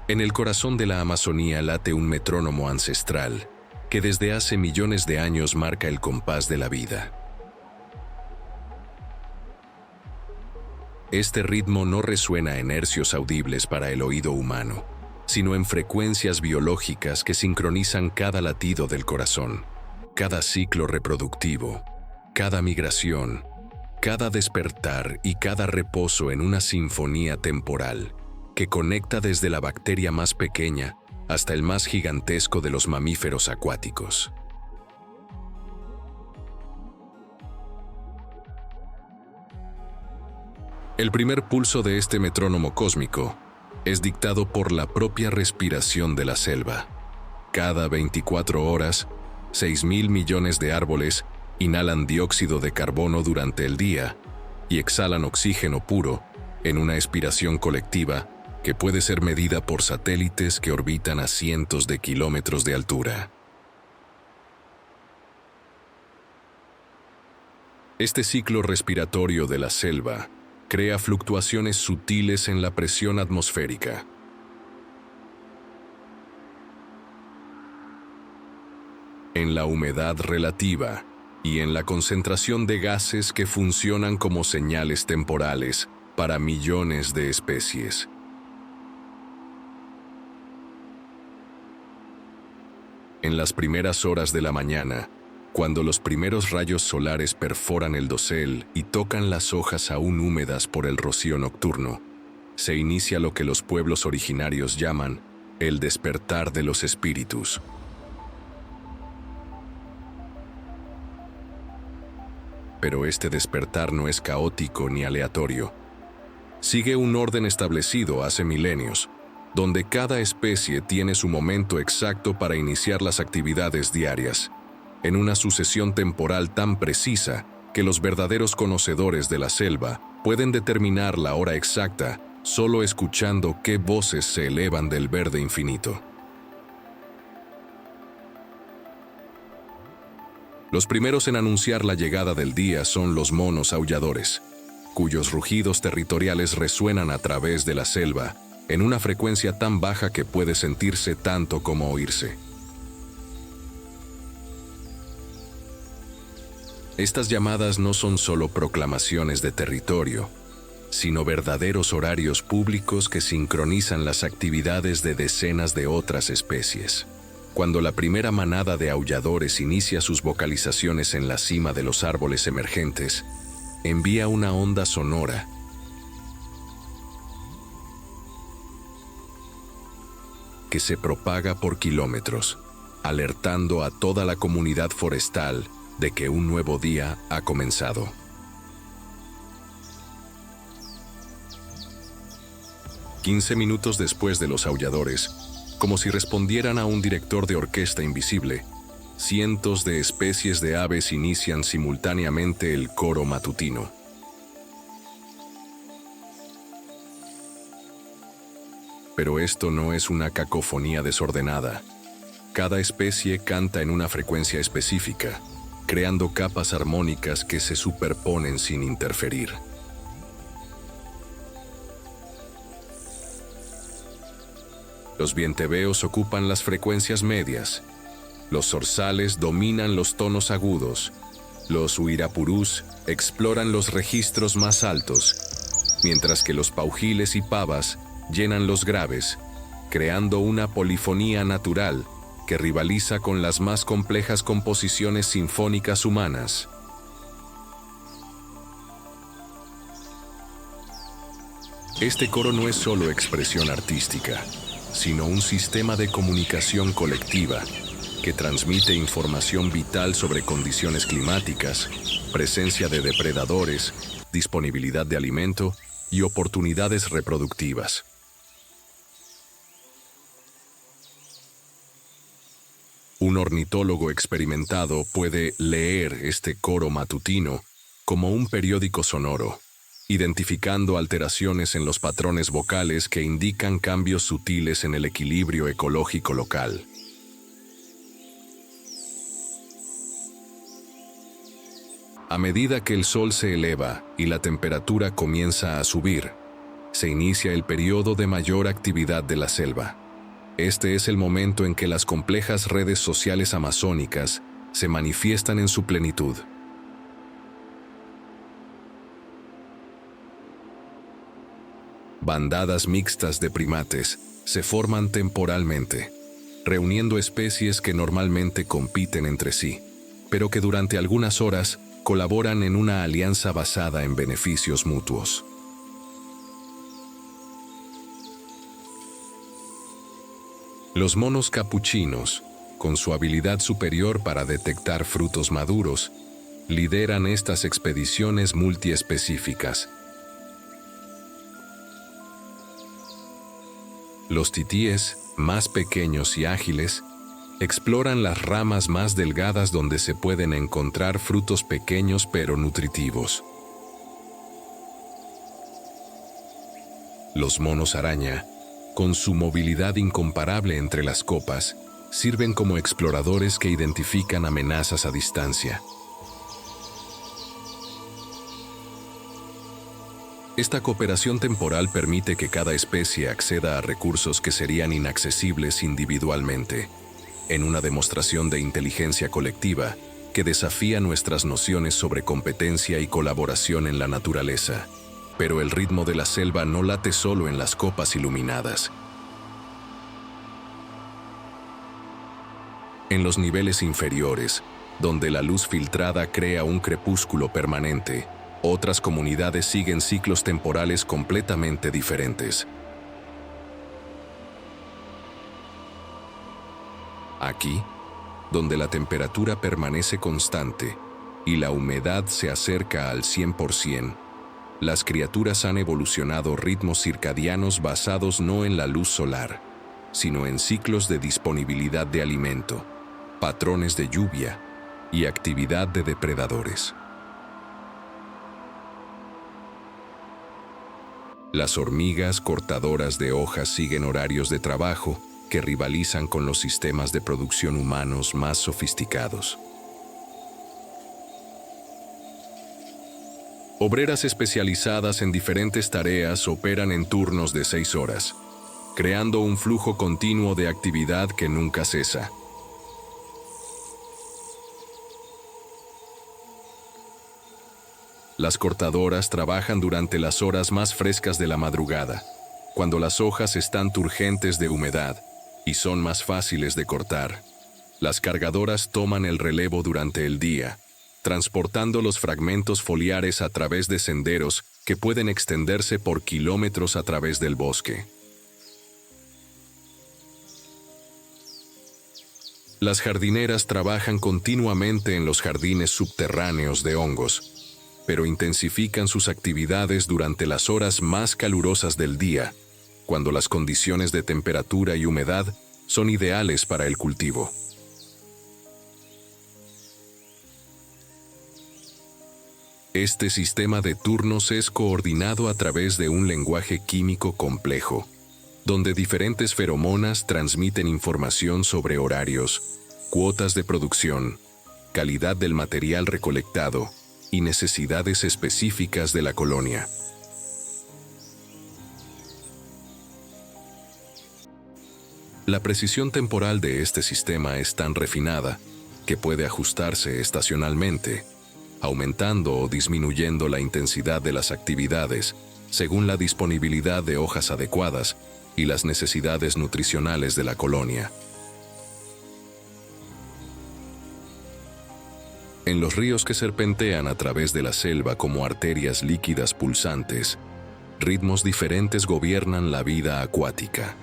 En el corazón de la Amazonía late un metrónomo ancestral que desde hace millones de años marca el compás de la vida. Este ritmo no resuena en hercios audibles para el oído humano, sino en frecuencias biológicas que sincronizan cada latido del corazón, cada ciclo reproductivo, cada migración, cada despertar y cada reposo en una sinfonía temporal que conecta desde la bacteria más pequeña hasta el más gigantesco de los mamíferos acuáticos. El primer pulso de este metrónomo cósmico es dictado por la propia respiración de la selva. Cada 24 horas, 6.000 millones de árboles inhalan dióxido de carbono durante el día y exhalan oxígeno puro en una expiración colectiva que puede ser medida por satélites que orbitan a cientos de kilómetros de altura. Este ciclo respiratorio de la selva crea fluctuaciones sutiles en la presión atmosférica. En la humedad relativa y en la concentración de gases que funcionan como señales temporales para millones de especies. En las primeras horas de la mañana, cuando los primeros rayos solares perforan el dosel y tocan las hojas aún húmedas por el rocío nocturno, se inicia lo que los pueblos originarios llaman el despertar de los espíritus. Pero este despertar no es caótico ni aleatorio. Sigue un orden establecido hace milenios, donde cada especie tiene su momento exacto para iniciar las actividades diarias, en una sucesión temporal tan precisa que los verdaderos conocedores de la selva pueden determinar la hora exacta solo escuchando qué voces se elevan del verde infinito. Los primeros en anunciar la llegada del día son los monos aulladores, cuyos rugidos territoriales resuenan a través de la selva en una frecuencia tan baja que puede sentirse tanto como oírse. Estas llamadas no son solo proclamaciones de territorio, sino verdaderos horarios públicos que sincronizan las actividades de decenas de otras especies. Cuando la primera manada de aulladores inicia sus vocalizaciones en la cima de los árboles emergentes, envía una onda sonora que se propaga por kilómetros, alertando a toda la comunidad forestal de que un nuevo día ha comenzado. «15 minutos después de los aulladores, como si respondieran a un director de orquesta invisible, cientos de especies de aves inician simultáneamente el coro matutino. Pero esto no es una cacofonía desordenada. Cada especie canta en una frecuencia específica, creando capas armónicas que se superponen sin interferir. Los vienteveos ocupan las frecuencias medias, los zorzales dominan los tonos agudos, los uirapurús exploran los registros más altos, mientras que los paujiles y pavas llenan los graves, creando una polifonía natural que rivaliza con las más complejas composiciones sinfónicas humanas. Este coro no es solo expresión artística, sino un sistema de comunicación colectiva que transmite información vital sobre condiciones climáticas, presencia de depredadores, disponibilidad de alimento y oportunidades reproductivas. Un ornitólogo experimentado puede leer este coro matutino como un periódico sonoro, identificando alteraciones en los patrones vocales que indican cambios sutiles en el equilibrio ecológico local. A medida que el sol se eleva y la temperatura comienza a subir, se inicia el periodo de mayor actividad de la selva. Este es el momento en que las complejas redes sociales amazónicas se manifiestan en su plenitud. Bandadas mixtas de primates se forman temporalmente, reuniendo especies que normalmente compiten entre sí, pero que durante algunas horas colaboran en una alianza basada en beneficios mutuos. Los monos capuchinos, con su habilidad superior para detectar frutos maduros, lideran estas expediciones multiespecíficas. Los titíes, más pequeños y ágiles, exploran las ramas más delgadas donde se pueden encontrar frutos pequeños pero nutritivos. Los monos araña, con su movilidad incomparable entre las copas, sirven como exploradores que identifican amenazas a distancia. Esta cooperación temporal permite que cada especie acceda a recursos que serían inaccesibles individualmente, en una demostración de inteligencia colectiva que desafía nuestras nociones sobre competencia y colaboración en la naturaleza. Pero el ritmo de la selva no late solo en las copas iluminadas. En los niveles inferiores, donde la luz filtrada crea un crepúsculo permanente, otras comunidades siguen ciclos temporales completamente diferentes. Aquí, donde la temperatura permanece constante y la humedad se acerca al 100%, las criaturas han evolucionado ritmos circadianos basados no en la luz solar, sino en ciclos de disponibilidad de alimento, patrones de lluvia y actividad de depredadores. Las hormigas cortadoras de hojas siguen horarios de trabajo que rivalizan con los sistemas de producción humanos más sofisticados. Obreras especializadas en diferentes tareas operan en turnos de 6 horas, creando un flujo continuo de actividad que nunca cesa. Las cortadoras trabajan durante las horas más frescas de la madrugada, cuando las hojas están turgentes de humedad y son más fáciles de cortar. Las cargadoras toman el relevo durante el día, transportando los fragmentos foliares a través de senderos que pueden extenderse por kilómetros a través del bosque. Las jardineras trabajan continuamente en los jardines subterráneos de hongos, pero intensifican sus actividades durante las horas más calurosas del día, cuando las condiciones de temperatura y humedad son ideales para el cultivo. Este sistema de turnos es coordinado a través de un lenguaje químico complejo, donde diferentes feromonas transmiten información sobre horarios, cuotas de producción, calidad del material recolectado y necesidades específicas de la colonia. La precisión temporal de este sistema es tan refinada que puede ajustarse estacionalmente, aumentando o disminuyendo la intensidad de las actividades según la disponibilidad de hojas adecuadas y las necesidades nutricionales de la colonia. En los ríos que serpentean a través de la selva como arterias líquidas pulsantes, ritmos diferentes gobiernan la vida acuática.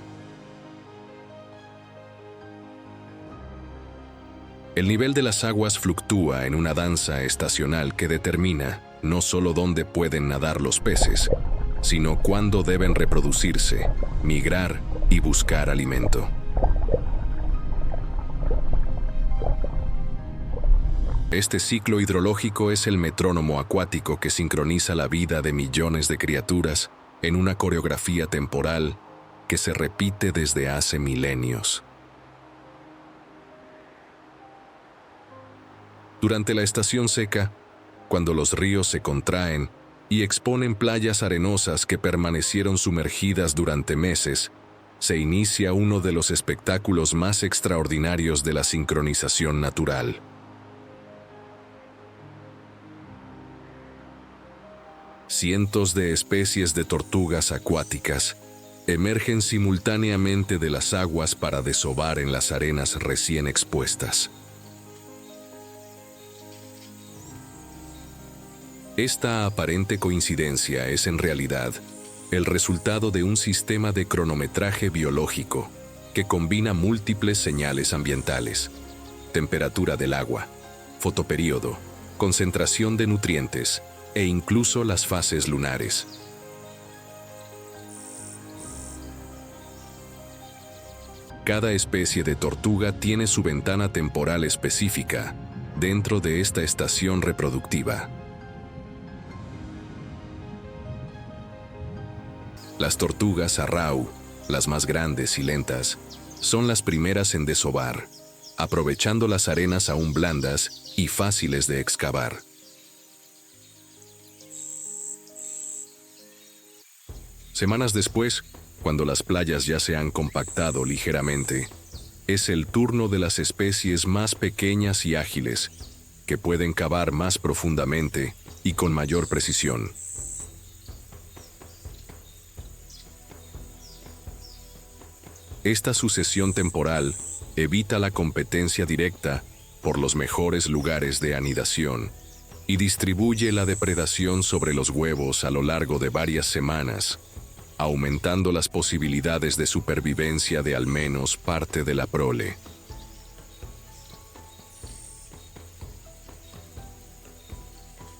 El nivel de las aguas fluctúa en una danza estacional que determina no solo dónde pueden nadar los peces, sino cuándo deben reproducirse, migrar y buscar alimento. Este ciclo hidrológico es el metrónomo acuático que sincroniza la vida de millones de criaturas en una coreografía temporal que se repite desde hace milenios. Durante la estación seca, cuando los ríos se contraen y exponen playas arenosas que permanecieron sumergidas durante meses, se inicia uno de los espectáculos más extraordinarios de la sincronización natural. Cientos de especies de tortugas acuáticas emergen simultáneamente de las aguas para desovar en las arenas recién expuestas. Esta aparente coincidencia es en realidad el resultado de un sistema de cronometraje biológico que combina múltiples señales ambientales: temperatura del agua, fotoperíodo, concentración de nutrientes e incluso las fases lunares. Cada especie de tortuga tiene su ventana temporal específica dentro de esta estación reproductiva. Las tortugas arrau, las más grandes y lentas, son las primeras en desovar, aprovechando las arenas aún blandas y fáciles de excavar. Semanas después, cuando las playas ya se han compactado ligeramente, es el turno de las especies más pequeñas y ágiles, que pueden cavar más profundamente y con mayor precisión. Esta sucesión temporal evita la competencia directa por los mejores lugares de anidación y distribuye la depredación sobre los huevos a lo largo de varias semanas, aumentando las posibilidades de supervivencia de al menos parte de la prole.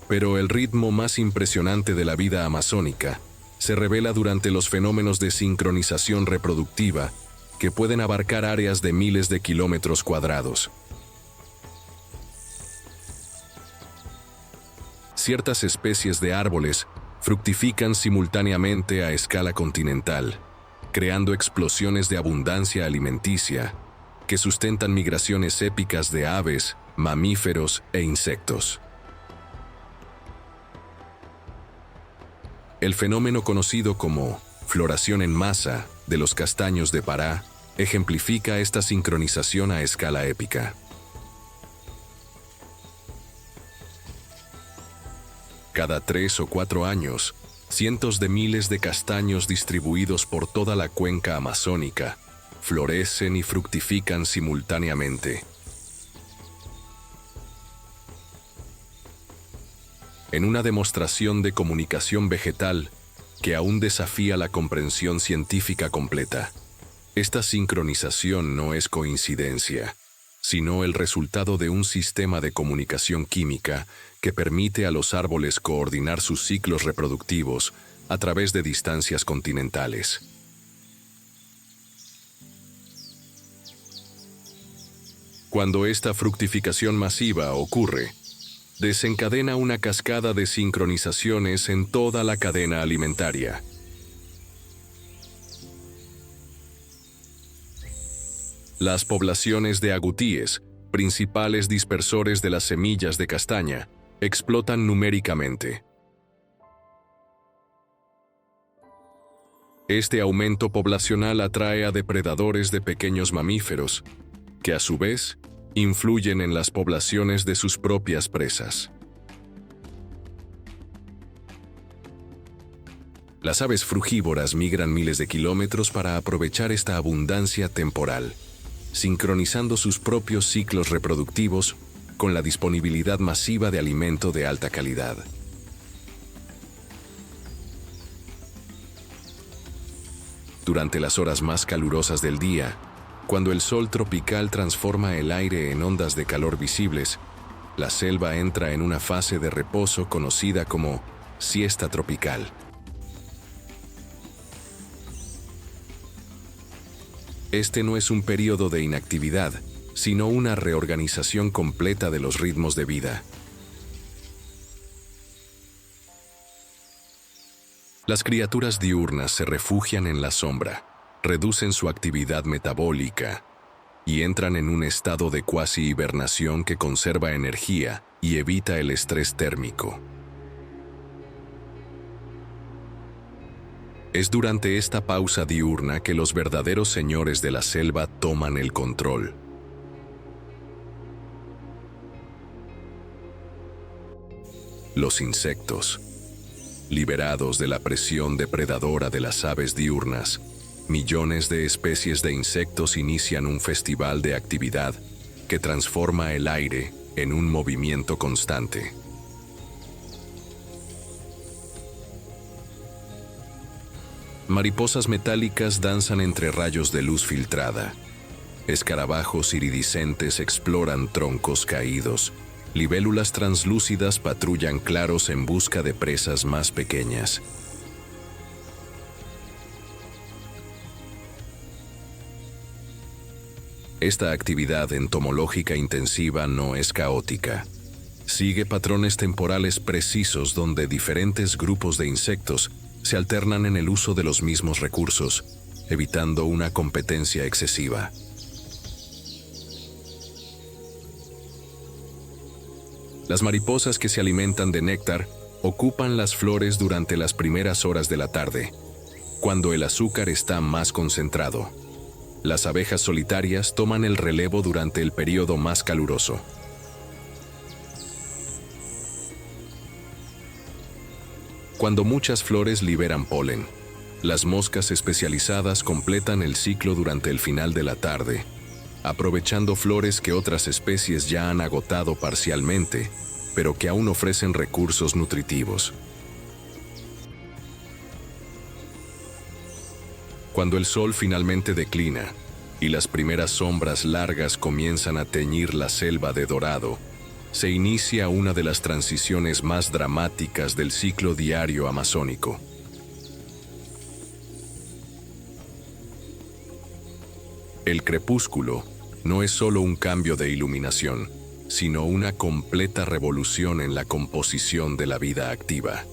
Pero el ritmo más impresionante de la vida amazónica se revela durante los fenómenos de sincronización reproductiva que pueden abarcar áreas de miles de kilómetros cuadrados. Ciertas especies de árboles fructifican simultáneamente a escala continental, creando explosiones de abundancia alimenticia que sustentan migraciones épicas de aves, mamíferos e insectos. El fenómeno conocido como floración en masa de los castaños de Pará ejemplifica esta sincronización a escala épica. Cada 3 o 4 años, cientos de miles de castaños distribuidos por toda la cuenca amazónica florecen y fructifican simultáneamente. En una demostración de comunicación vegetal que aún desafía la comprensión científica completa, esta sincronización no es coincidencia, sino el resultado de un sistema de comunicación química que permite a los árboles coordinar sus ciclos reproductivos a través de distancias continentales. Cuando esta fructificación masiva ocurre, desencadena una cascada de sincronizaciones en toda la cadena alimentaria. Las poblaciones de agutíes, principales dispersores de las semillas de castaña, explotan numéricamente. Este aumento poblacional atrae a depredadores de pequeños mamíferos, que a su vez influyen en las poblaciones de sus propias presas. Las aves frugívoras migran miles de kilómetros para aprovechar esta abundancia temporal, sincronizando sus propios ciclos reproductivos con la disponibilidad masiva de alimento de alta calidad. Durante las horas más calurosas del día, cuando el sol tropical transforma el aire en ondas de calor visibles, la selva entra en una fase de reposo conocida como siesta tropical. Este no es un periodo de inactividad, sino una reorganización completa de los ritmos de vida. Las criaturas diurnas se refugian en la sombra, reducen su actividad metabólica y entran en un estado de cuasi-hibernación que conserva energía y evita el estrés térmico. Es durante esta pausa diurna que los verdaderos señores de la selva toman el control. Los insectos. Liberados de la presión depredadora de las aves diurnas, millones de especies de insectos inician un festival de actividad que transforma el aire en un movimiento constante. Mariposas metálicas danzan entre rayos de luz filtrada. Escarabajos iridiscentes exploran troncos caídos. Libélulas translúcidas patrullan claros en busca de presas más pequeñas. Esta actividad entomológica intensiva no es caótica. Sigue patrones temporales precisos donde diferentes grupos de insectos se alternan en el uso de los mismos recursos, evitando una competencia excesiva. Las mariposas que se alimentan de néctar ocupan las flores durante las primeras horas de la tarde, cuando el azúcar está más concentrado. Las abejas solitarias toman el relevo durante el período más caluroso. Cuando muchas flores liberan polen, las moscas especializadas completan el ciclo durante el final de la tarde, aprovechando flores que otras especies ya han agotado parcialmente, pero que aún ofrecen recursos nutritivos. Cuando el sol finalmente declina y las primeras sombras largas comienzan a teñir la selva de dorado, se inicia una de las transiciones más dramáticas del ciclo diario amazónico. El crepúsculo no es solo un cambio de iluminación, sino una completa revolución en la composición de la vida activa.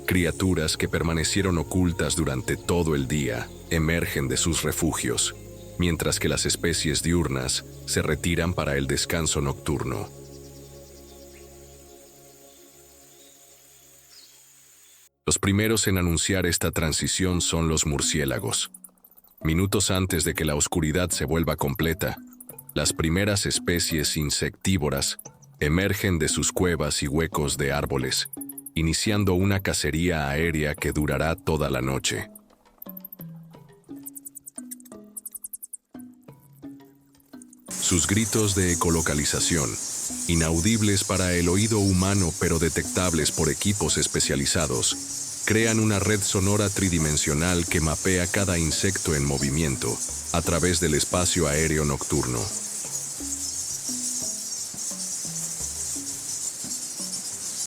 Criaturas que permanecieron ocultas durante todo el día emergen de sus refugios, mientras que las especies diurnas se retiran para el descanso nocturno. Los primeros en anunciar esta transición son los murciélagos. Minutos antes de que la oscuridad se vuelva completa, las primeras especies insectívoras emergen de sus cuevas y huecos de árboles, iniciando una cacería aérea que durará toda la noche. Sus gritos de ecolocalización, inaudibles para el oído humano pero detectables por equipos especializados, crean una red sonora tridimensional que mapea cada insecto en movimiento a través del espacio aéreo nocturno.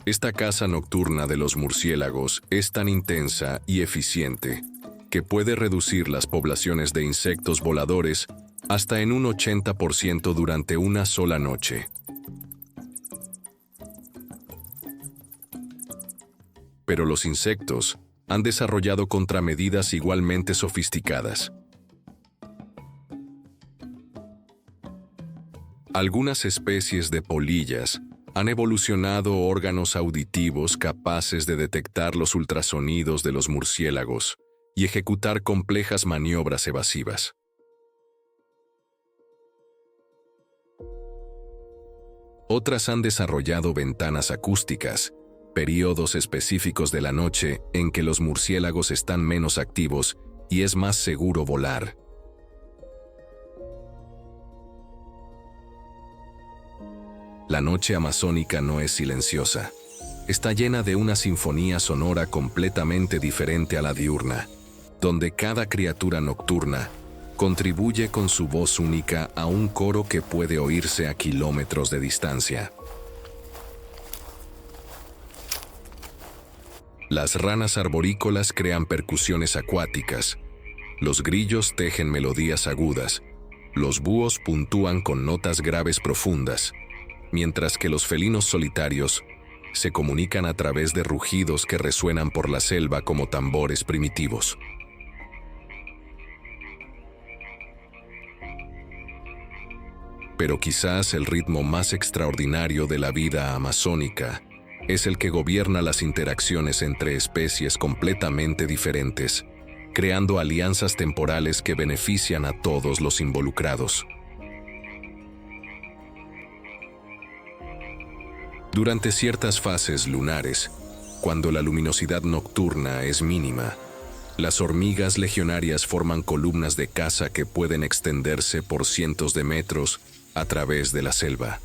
Esta caza nocturna de los murciélagos es tan intensa y eficiente que puede reducir las poblaciones de insectos voladores hasta en un 80% durante una sola noche. Pero los insectos han desarrollado contramedidas igualmente sofisticadas. Algunas especies de polillas han evolucionado órganos auditivos capaces de detectar los ultrasonidos de los murciélagos y ejecutar complejas maniobras evasivas. Otras han desarrollado ventanas acústicas, períodos específicos de la noche en que los murciélagos están menos activos y es más seguro volar. La noche amazónica no es silenciosa. Está llena de una sinfonía sonora completamente diferente a la diurna, donde cada criatura nocturna contribuye con su voz única a un coro que puede oírse a kilómetros de distancia. Las ranas arborícolas crean percusiones acuáticas, Los grillos tejen melodías agudas, los búhos puntúan con notas graves profundas, mientras que los felinos solitarios se comunican a través de rugidos que resuenan por la selva como tambores primitivos. Pero quizás el ritmo más extraordinario de la vida amazónica es el que gobierna las interacciones entre especies completamente diferentes, creando alianzas temporales que benefician a todos los involucrados. Durante ciertas fases lunares, cuando la luminosidad nocturna es mínima, las hormigas legionarias forman columnas de caza que pueden extenderse por cientos de metros a través de la selva.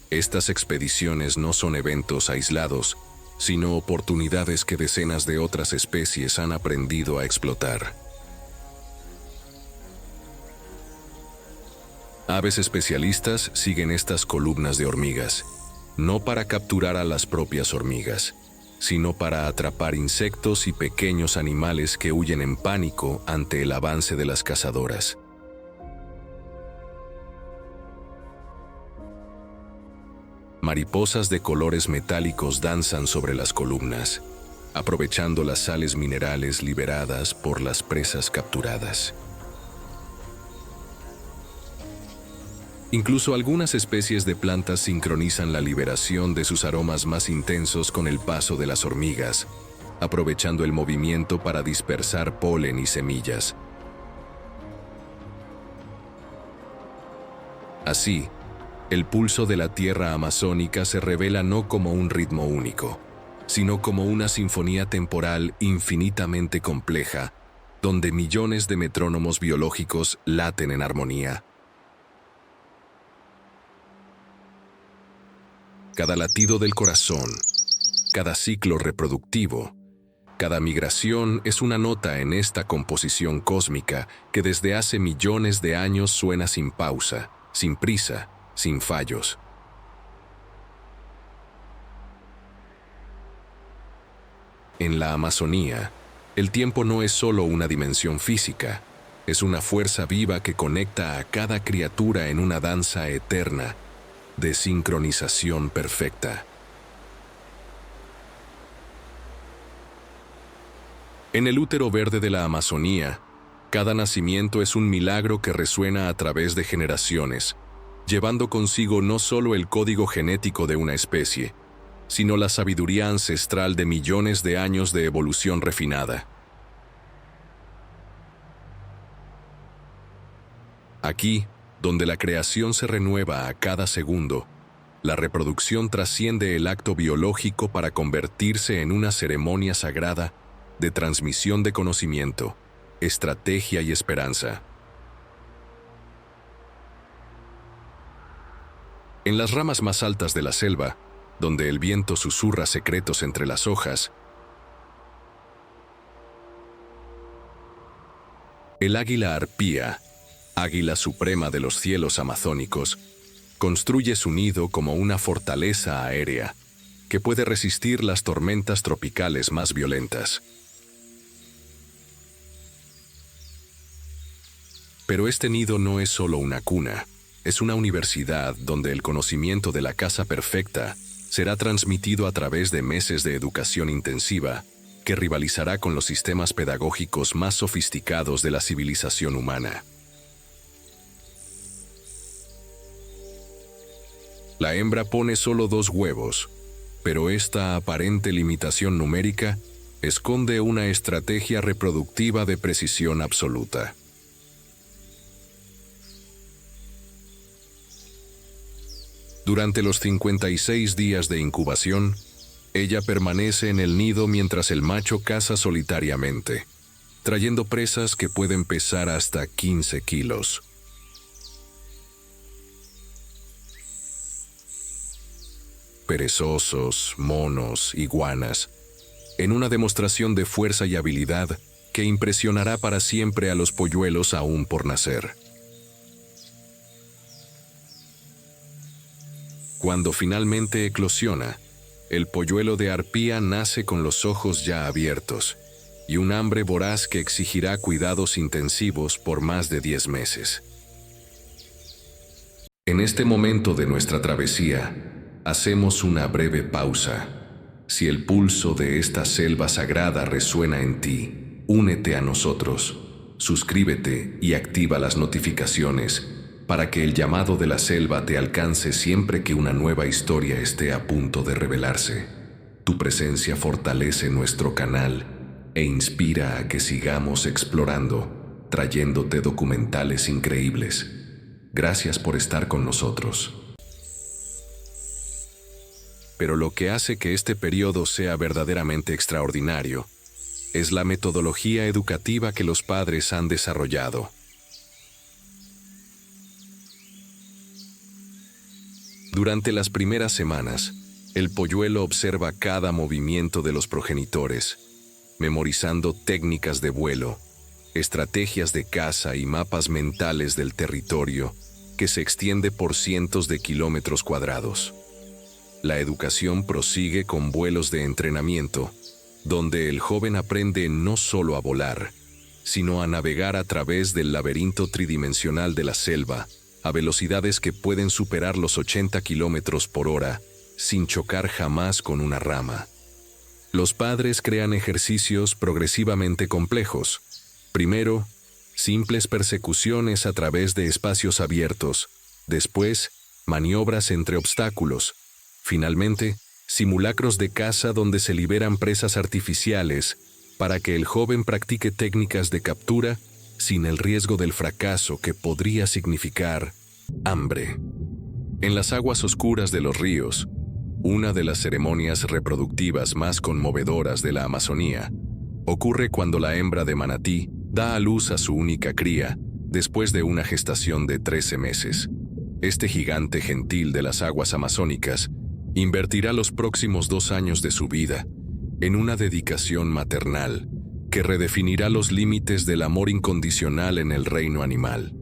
Estas expediciones no son eventos aislados, sino oportunidades que decenas de otras especies han aprendido a explotar. Aves especialistas siguen estas columnas de hormigas, no para capturar a las propias hormigas, sino para atrapar insectos y pequeños animales que huyen en pánico ante el avance de las cazadoras. Mariposas de colores metálicos danzan sobre las columnas, aprovechando las sales minerales liberadas por las presas capturadas. Incluso algunas especies de plantas sincronizan la liberación de sus aromas más intensos con el paso de las hormigas, aprovechando el movimiento para dispersar polen y semillas. Así, el pulso de la tierra amazónica se revela no como un ritmo único, sino como una sinfonía temporal infinitamente compleja, donde millones de metrónomos biológicos laten en armonía. Cada latido del corazón, cada ciclo reproductivo, cada migración es una nota en esta composición cósmica que desde hace millones de años suena sin pausa, sin prisa, sin fallos. En la Amazonía, el tiempo no es solo una dimensión física, es una fuerza viva que conecta a cada criatura en una danza eterna de sincronización perfecta. En el útero verde de la Amazonía, cada nacimiento es un milagro que resuena a través de generaciones, llevando consigo no solo el código genético de una especie, sino la sabiduría ancestral de millones de años de evolución refinada. Aquí, donde la creación se renueva a cada segundo, la reproducción trasciende el acto biológico para convertirse en una ceremonia sagrada de transmisión de conocimiento, estrategia y esperanza. En las ramas más altas de la selva, donde el viento susurra secretos entre las hojas, el águila arpía, águila suprema de los cielos amazónicos, construye su nido como una fortaleza aérea que puede resistir las tormentas tropicales más violentas. Pero este nido no es solo una cuna, es una universidad donde el conocimiento de la casa perfecta será transmitido a través de meses de educación intensiva que rivalizará con los sistemas pedagógicos más sofisticados de la civilización humana. La hembra pone solo 2 huevos, pero esta aparente limitación numérica esconde una estrategia reproductiva de precisión absoluta. Durante los 56 días de incubación, ella permanece en el nido mientras el macho caza solitariamente, trayendo presas que pueden pesar hasta 15 kilos. Perezosos, monos, iguanas, en una demostración de fuerza y habilidad que impresionará para siempre a los polluelos aún por nacer. Cuando finalmente eclosiona, El polluelo de arpía nace con los ojos ya abiertos y un hambre voraz que exigirá cuidados intensivos por más de 10 meses. En este momento de nuestra travesía, hacemos una breve pausa. Si el pulso de esta selva sagrada resuena en ti, únete a nosotros, suscríbete y activa las notificaciones para que el llamado de la selva te alcance siempre que una nueva historia esté a punto de revelarse. Tu presencia fortalece nuestro canal e inspira a que sigamos explorando, trayéndote documentales increíbles. Gracias por estar con nosotros. Pero lo que hace que este periodo sea verdaderamente extraordinario es la metodología educativa que los padres han desarrollado. Durante las primeras semanas, el polluelo observa cada movimiento de los progenitores, memorizando técnicas de vuelo, estrategias de caza y mapas mentales del territorio que se extiende por cientos de kilómetros cuadrados. La educación prosigue con vuelos de entrenamiento, donde el joven aprende no solo a volar, sino a navegar a través del laberinto tridimensional de la selva, a velocidades que pueden superar los 80 kilómetros por hora, sin chocar jamás con una rama. Los padres crean ejercicios progresivamente complejos. Primero, simples persecuciones a través de espacios abiertos. Después, maniobras entre obstáculos. Finalmente, simulacros de caza donde se liberan presas artificiales para que el joven practique técnicas de captura sin el riesgo del fracaso que podría significar hambre. En las aguas oscuras de los ríos, una de las ceremonias reproductivas más conmovedoras de la Amazonía ocurre cuando la hembra de manatí da a luz a su única cría después de una gestación de 13 meses. Este gigante gentil de las aguas amazónicas invertirá los próximos 2 años de su vida en una dedicación maternal que redefinirá los límites del amor incondicional en el reino animal.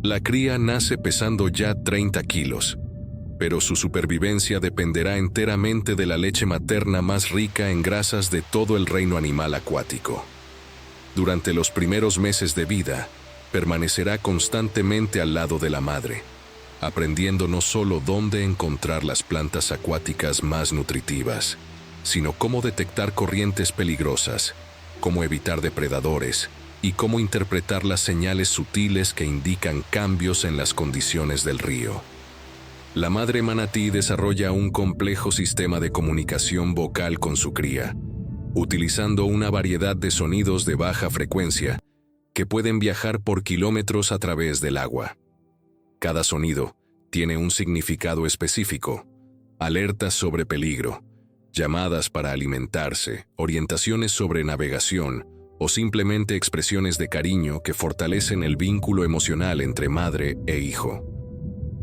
La cría nace pesando ya 30 kilos, pero su supervivencia dependerá enteramente de la leche materna más rica en grasas de todo el reino animal acuático. Durante los primeros meses de vida, permanecerá constantemente al lado de la madre, aprendiendo no solo dónde encontrar las plantas acuáticas más nutritivas, sino cómo detectar corrientes peligrosas, cómo evitar depredadores y cómo interpretar las señales sutiles que indican cambios en las condiciones del río. La madre manatí desarrolla un complejo sistema de comunicación vocal con su cría, utilizando una variedad de sonidos de baja frecuencia que pueden viajar por kilómetros a través del agua. Cada sonido tiene un significado específico: alertas sobre peligro, llamadas para alimentarse, orientaciones sobre navegación o simplemente expresiones de cariño que fortalecen el vínculo emocional entre madre e hijo.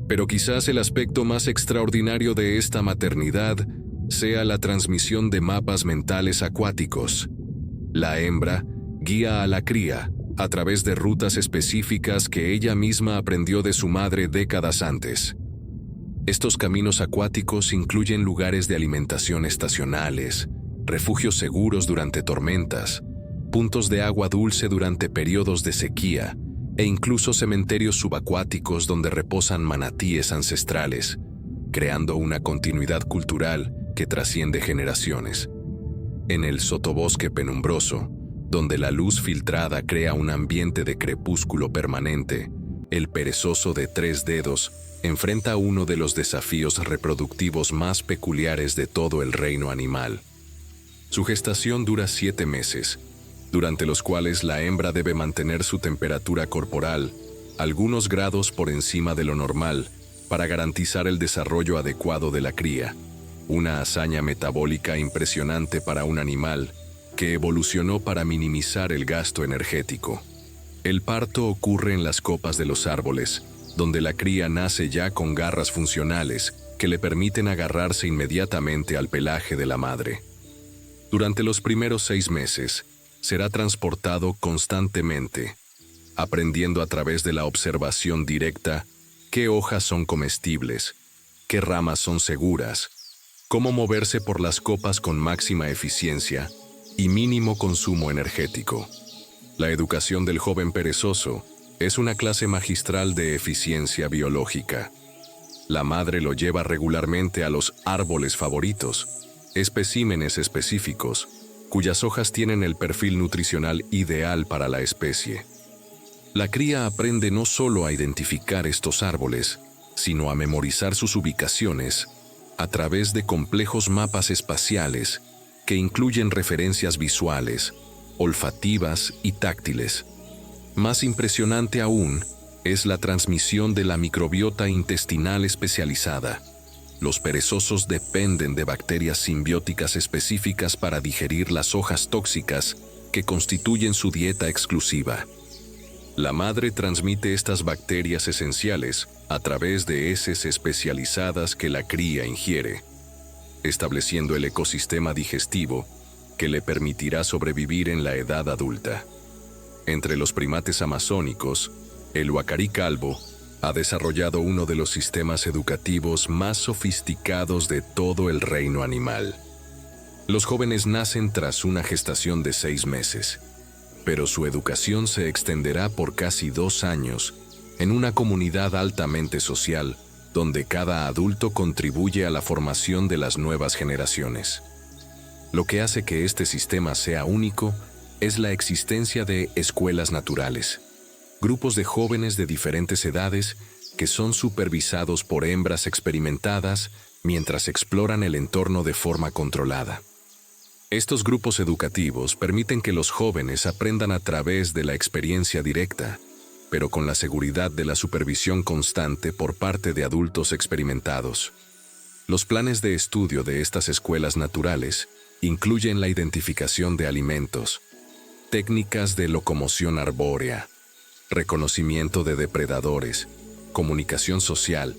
Pero quizás el aspecto más extraordinario de esta maternidad sea la transmisión de mapas mentales acuáticos. La hembra guía a la cría a través de rutas específicas que ella misma aprendió de su madre décadas antes. Estos caminos acuáticos incluyen lugares de alimentación estacionales, refugios seguros durante tormentas, puntos de agua dulce durante periodos de sequía e incluso cementerios subacuáticos donde reposan manatíes ancestrales, creando una continuidad cultural que trasciende generaciones. En el sotobosque penumbroso, donde la luz filtrada crea un ambiente de crepúsculo permanente, el perezoso de 3 dedos enfrenta uno de los desafíos reproductivos más peculiares de todo el reino animal. Su gestación dura 7 meses, durante los cuales la hembra debe mantener su temperatura corporal algunos grados por encima de lo normal para garantizar el desarrollo adecuado de la cría, una hazaña metabólica impresionante para un animal que evolucionó para minimizar el gasto energético. El parto ocurre en las copas de los árboles, donde la cría nace ya con garras funcionales que le permiten agarrarse inmediatamente al pelaje de la madre. Durante los primeros 6 meses, será transportado constantemente, aprendiendo a través de la observación directa qué hojas son comestibles, qué ramas son seguras, cómo moverse por las copas con máxima eficiencia y mínimo consumo energético. La educación del joven perezoso es una clase magistral de eficiencia biológica. La madre lo lleva regularmente a los árboles favoritos, especímenes específicos, cuyas hojas tienen el perfil nutricional ideal para la especie. La cría aprende no solo a identificar estos árboles, sino a memorizar sus ubicaciones a través de complejos mapas espaciales que incluyen referencias visuales, olfativas y táctiles. Más impresionante aún es la transmisión de la microbiota intestinal especializada. Los perezosos dependen de bacterias simbióticas específicas para digerir las hojas tóxicas que constituyen su dieta exclusiva. La madre transmite estas bacterias esenciales a través de heces especializadas que la cría ingiere, estableciendo el ecosistema digestivo que le permitirá sobrevivir en la edad adulta. Entre los primates amazónicos, el huacarí calvo ha desarrollado uno de los sistemas educativos más sofisticados de todo el reino animal. Los jóvenes nacen tras una gestación de 6 meses, pero su educación se extenderá por casi 2 años en una comunidad altamente social, donde cada adulto contribuye a la formación de las nuevas generaciones. Lo que hace que este sistema sea único es la existencia de escuelas naturales, grupos de jóvenes de diferentes edades que son supervisados por hembras experimentadas mientras exploran el entorno de forma controlada. Estos grupos educativos permiten que los jóvenes aprendan a través de la experiencia directa, pero con la seguridad de la supervisión constante por parte de adultos experimentados. Los planes de estudio de estas escuelas naturales incluyen la identificación de alimentos, técnicas de locomoción arbórea, reconocimiento de depredadores, comunicación social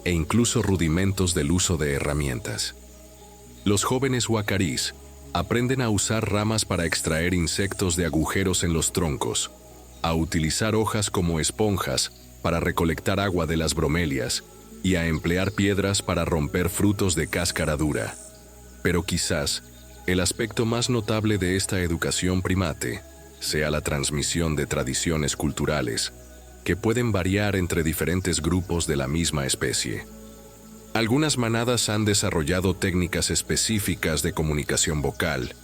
e incluso rudimentos del uso de herramientas. Los jóvenes huacarís aprenden a usar ramas para extraer insectos de agujeros en los troncos, a utilizar hojas como esponjas para recolectar agua de las bromelias y a emplear piedras para romper frutos de cáscara dura. Pero quizás el aspecto más notable de esta educación primate sea la transmisión de tradiciones culturales que pueden variar entre diferentes grupos de la misma especie. Algunas manadas han desarrollado técnicas específicas de comunicación vocal,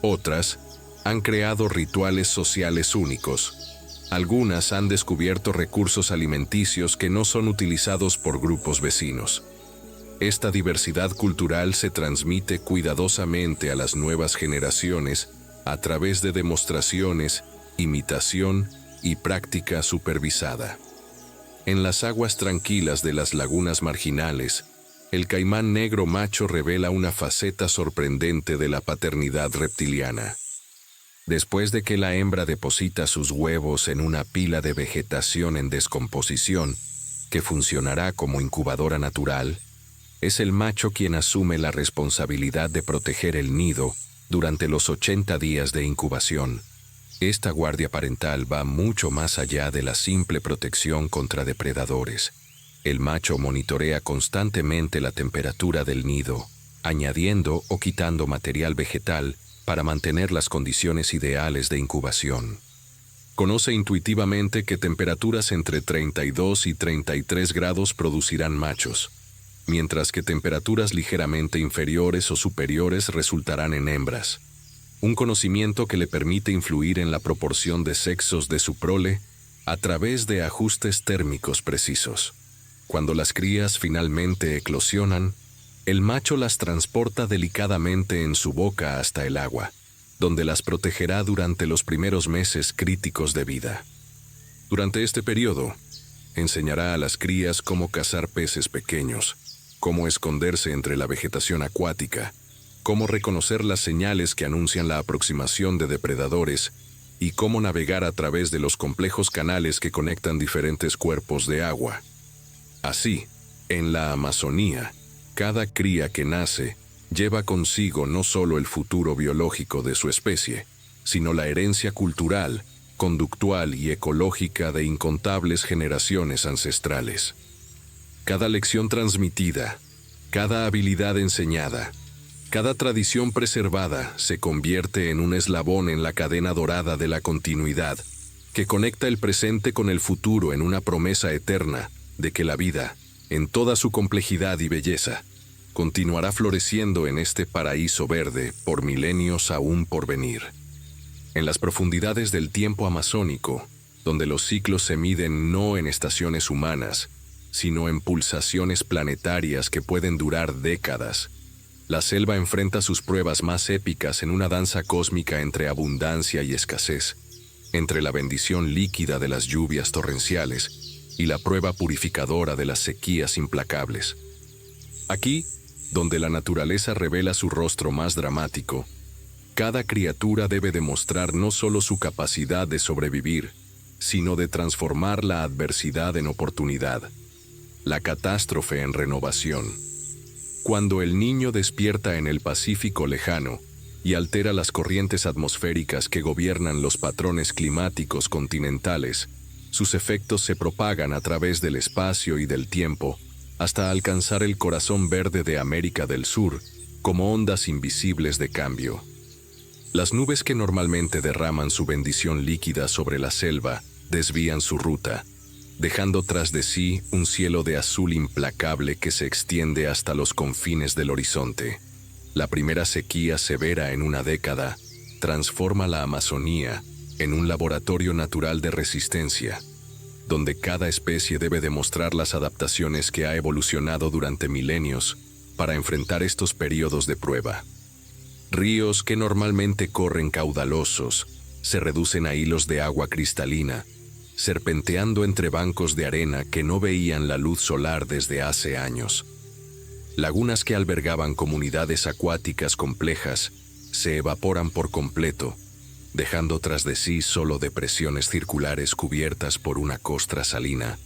otras han creado rituales sociales únicos, algunas han descubierto recursos alimenticios que no son utilizados por grupos vecinos. Esta diversidad cultural se transmite cuidadosamente a las nuevas generaciones a través de demostraciones, imitación y práctica supervisada. En las aguas tranquilas de las lagunas marginales, el caimán negro macho revela una faceta sorprendente de la paternidad reptiliana. Después de que la hembra deposita sus huevos en una pila de vegetación en descomposición, que funcionará como incubadora natural, es el macho quien asume la responsabilidad de proteger el nido durante los 80 días de incubación. Esta guardia parental va mucho más allá de la simple protección contra depredadores. El macho monitorea constantemente la temperatura del nido, añadiendo o quitando material vegetal para mantener las condiciones ideales de incubación. Conoce intuitivamente que temperaturas entre 32 y 33 grados producirán machos, mientras que temperaturas ligeramente inferiores o superiores resultarán en hembras. Un conocimiento que le permite influir en la proporción de sexos de su prole a través de ajustes térmicos precisos. Cuando las crías finalmente eclosionan, el macho las transporta delicadamente en su boca hasta el agua, donde las protegerá durante los primeros meses críticos de vida. Durante este periodo, enseñará a las crías cómo cazar peces pequeños, cómo esconderse entre la vegetación acuática, cómo reconocer las señales que anuncian la aproximación de depredadores y cómo navegar a través de los complejos canales que conectan diferentes cuerpos de agua. Así, en la Amazonía, cada cría que nace lleva consigo no solo el futuro biológico de su especie, sino la herencia cultural, conductual y ecológica de incontables generaciones ancestrales. Cada lección transmitida, Cada habilidad enseñada, cada tradición preservada se convierte en un eslabón en la cadena dorada de la continuidad, que conecta el presente con el futuro en una promesa eterna de que la vida, en toda su complejidad y belleza, continuará floreciendo en este paraíso verde por milenios aún por venir. En las profundidades del tiempo amazónico, donde los ciclos se miden no en estaciones humanas, sino en pulsaciones planetarias que pueden durar décadas, la selva enfrenta sus pruebas más épicas en una danza cósmica entre abundancia y escasez, entre la bendición líquida de las lluvias torrenciales y la prueba purificadora de las sequías implacables. Aquí, donde la naturaleza revela su rostro más dramático, cada criatura debe demostrar no solo su capacidad de sobrevivir, sino de transformar la adversidad en oportunidad, la catástrofe en renovación. Cuando el niño despierta en el Pacífico lejano y altera las corrientes atmosféricas que gobiernan los patrones climáticos continentales, sus efectos se propagan a través del espacio y del tiempo hasta alcanzar el corazón verde de América del Sur como ondas invisibles de cambio. Las nubes que normalmente derraman su bendición líquida sobre la selva desvían su ruta, dejando tras de sí un cielo de azul implacable que se extiende hasta los confines del horizonte. La primera sequía severa en una década transforma la Amazonía en un laboratorio natural de resistencia, donde cada especie debe demostrar las adaptaciones que ha evolucionado durante milenios para enfrentar estos periodos de prueba. Ríos que normalmente corren caudalosos se reducen a hilos de agua cristalina, serpenteando entre bancos de arena que no veían la luz solar desde hace años. Lagunas que albergaban comunidades acuáticas complejas se evaporan por completo, dejando tras de sí solo depresiones circulares cubiertas por una costra salina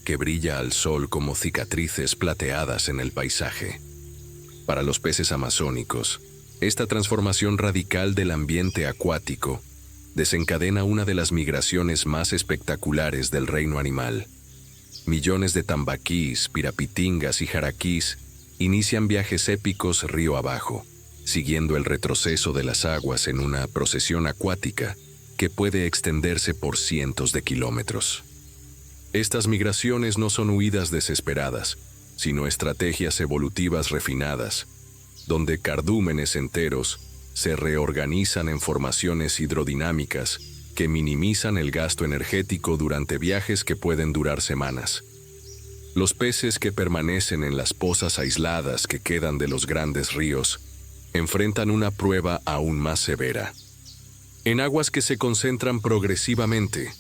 que brilla al sol como cicatrices plateadas en el paisaje. Para los peces amazónicos, esta transformación radical del ambiente acuático desencadena una de las migraciones más espectaculares del reino animal. Millones de tambaquís, pirapitingas y jaraquís inician viajes épicos río abajo, siguiendo el retroceso de las aguas en una procesión acuática que puede extenderse por cientos de kilómetros. Estas migraciones no son huidas desesperadas, sino estrategias evolutivas refinadas, donde cardúmenes enteros se reorganizan en formaciones hidrodinámicas que minimizan el gasto energético durante viajes que pueden durar semanas. Los peces que permanecen en las pozas aisladas que quedan de los grandes ríos enfrentan una prueba aún más severa. En aguas que se concentran progresivamente,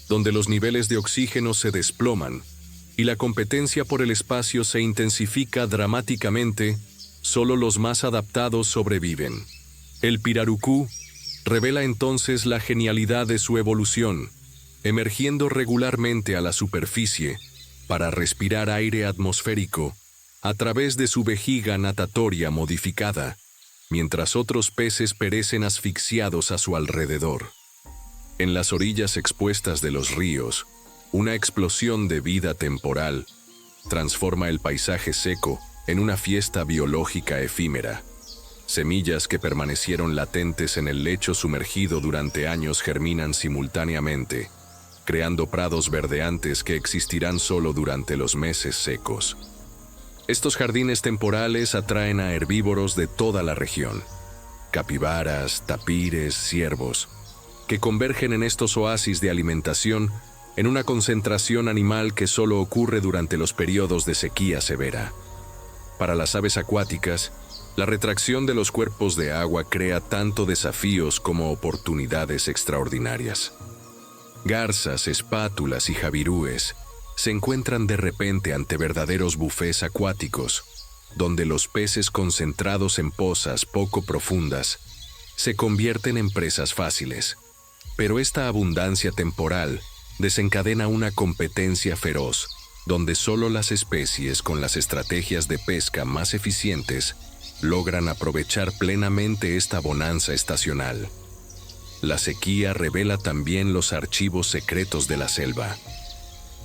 donde los niveles de oxígeno se desploman y la competencia por el espacio se intensifica dramáticamente, solo los más adaptados sobreviven. El pirarucú revela entonces la genialidad de su evolución, emergiendo regularmente a la superficie para respirar aire atmosférico a través de su vejiga natatoria modificada, mientras otros peces perecen asfixiados a su alrededor. En las orillas expuestas de los ríos, una explosión de vida temporal transforma el paisaje seco en una fiesta biológica efímera. Semillas que permanecieron latentes en el lecho sumergido durante años germinan simultáneamente, creando prados verdeantes que existirán solo durante los meses secos. Estos jardines temporales atraen a herbívoros de toda la región, capibaras, tapires, ciervos, que convergen en estos oasis de alimentación en una concentración animal que solo ocurre durante los periodos de sequía severa. Para las aves acuáticas, la retracción de los cuerpos de agua crea tanto desafíos como oportunidades extraordinarias. Garzas, espátulas y javirúes se encuentran de repente ante verdaderos bufés acuáticos, donde los peces concentrados en pozas poco profundas se convierten en presas fáciles. Pero esta abundancia temporal desencadena una competencia feroz, donde solo las especies con las estrategias de pesca más eficientes logran aprovechar plenamente esta bonanza estacional. La sequía revela también los archivos secretos de la selva.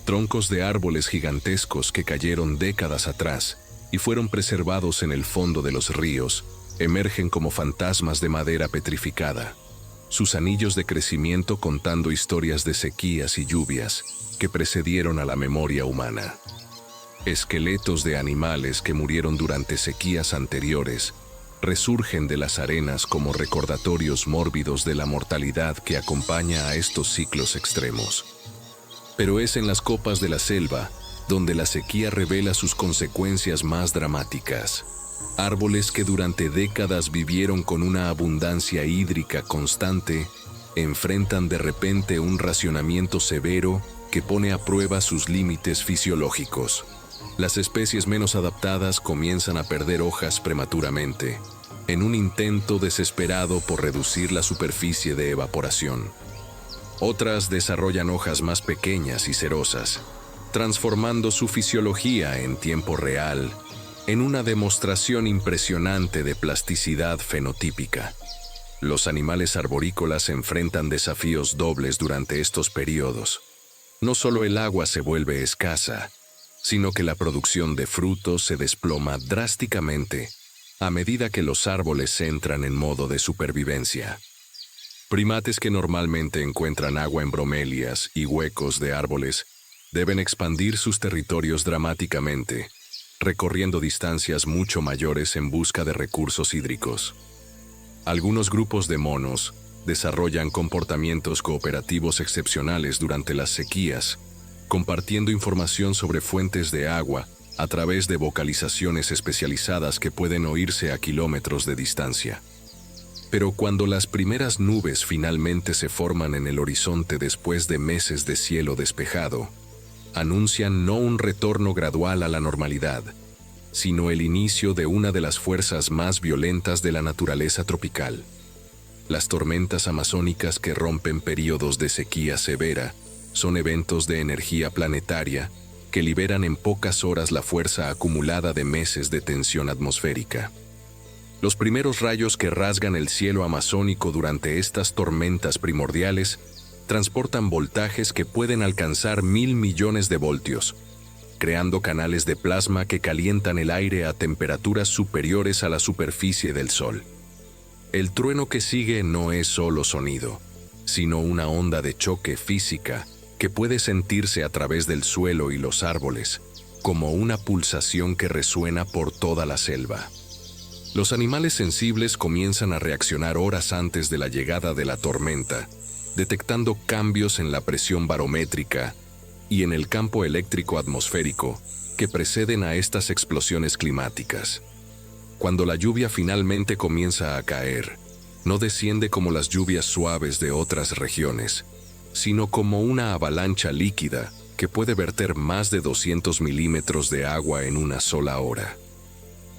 Troncos de árboles gigantescos que cayeron décadas atrás y fueron preservados en el fondo de los ríos, emergen como fantasmas de madera petrificada. Sus anillos de crecimiento contando historias de sequías y lluvias que precedieron a la memoria humana. Esqueletos de animales que murieron durante sequías anteriores resurgen de las arenas como recordatorios mórbidos de la mortalidad que acompaña a estos ciclos extremos. Pero es en las copas de la selva donde la sequía revela sus consecuencias más dramáticas. Árboles que durante décadas vivieron con una abundancia hídrica constante, enfrentan de repente un racionamiento severo que pone a prueba sus límites fisiológicos. Las especies menos adaptadas comienzan a perder hojas prematuramente, en un intento desesperado por reducir la superficie de evaporación. Otras desarrollan hojas más pequeñas y cerosas, transformando su fisiología en tiempo real en una demostración impresionante de plasticidad fenotípica. Los animales arborícolas enfrentan desafíos dobles durante estos periodos. No solo el agua se vuelve escasa, sino que la producción de frutos se desploma drásticamente a medida que los árboles entran en modo de supervivencia. Primates que normalmente encuentran agua en bromelias y huecos de árboles deben expandir sus territorios dramáticamente, recorriendo distancias mucho mayores en busca de recursos hídricos. Algunos grupos de monos desarrollan comportamientos cooperativos excepcionales durante las sequías, compartiendo información sobre fuentes de agua a través de vocalizaciones especializadas que pueden oírse a kilómetros de distancia. Pero cuando las primeras nubes finalmente se forman en el horizonte después de meses de cielo despejado, anuncian no un retorno gradual a la normalidad, sino el inicio de una de las fuerzas más violentas de la naturaleza tropical. Las tormentas amazónicas que rompen periodos de sequía severa son eventos de energía planetaria que liberan en pocas horas la fuerza acumulada de meses de tensión atmosférica. Los primeros rayos que rasgan el cielo amazónico durante estas tormentas primordiales transportan voltajes que pueden alcanzar 1.000 millones de voltios, creando canales de plasma que calientan el aire a temperaturas superiores a la superficie del Sol. El trueno que sigue no es solo sonido, sino una onda de choque física que puede sentirse a través del suelo y los árboles, como una pulsación que resuena por toda la selva. Los animales sensibles comienzan a reaccionar horas antes de la llegada de la tormenta, detectando cambios en la presión barométrica y en el campo eléctrico atmosférico que preceden a estas explosiones climáticas. Cuando la lluvia finalmente comienza a caer, no desciende como las lluvias suaves de otras regiones, sino como una avalancha líquida que puede verter más de 200 milímetros de agua en una sola hora.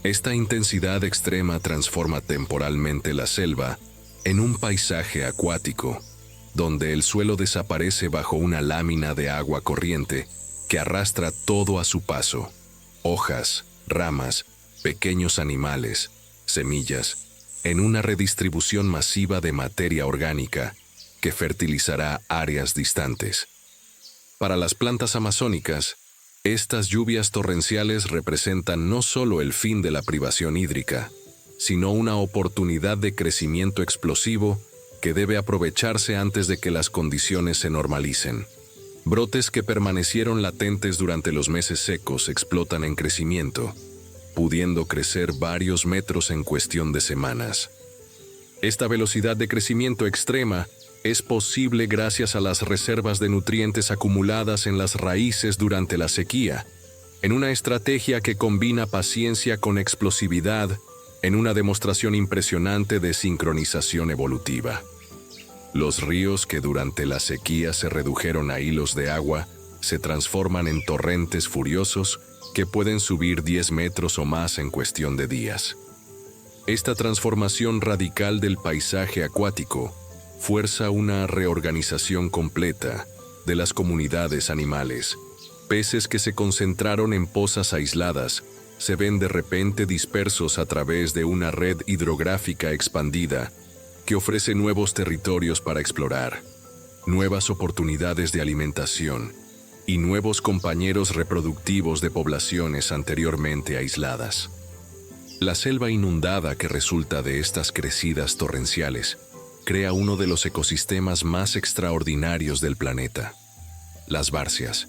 Esta intensidad extrema transforma temporalmente la selva en un paisaje acuático, donde el suelo desaparece bajo una lámina de agua corriente que arrastra todo a su paso: hojas, ramas, pequeños animales, semillas, en una redistribución masiva de materia orgánica que fertilizará áreas distantes. Para las plantas amazónicas, estas lluvias torrenciales representan no solo el fin de la privación hídrica, sino una oportunidad de crecimiento explosivo que debe aprovecharse antes de que las condiciones se normalicen. Brotes que permanecieron latentes durante los meses secos explotan en crecimiento, pudiendo crecer varios metros en cuestión de semanas. Esta velocidad de crecimiento extrema es posible gracias a las reservas de nutrientes acumuladas en las raíces durante la sequía, en una estrategia que combina paciencia con explosividad en una demostración impresionante de sincronización evolutiva. Los ríos que durante la sequía se redujeron a hilos de agua se transforman en torrentes furiosos que pueden subir 10 metros o más en cuestión de días. Esta transformación radical del paisaje acuático fuerza una reorganización completa de las comunidades animales. Peces que se concentraron en pozas aisladas se ven de repente dispersos a través de una red hidrográfica expandida que ofrece nuevos territorios para explorar, nuevas oportunidades de alimentación y nuevos compañeros reproductivos de poblaciones anteriormente aisladas. La selva inundada que resulta de estas crecidas torrenciales crea uno de los ecosistemas más extraordinarios del planeta, las bárceas.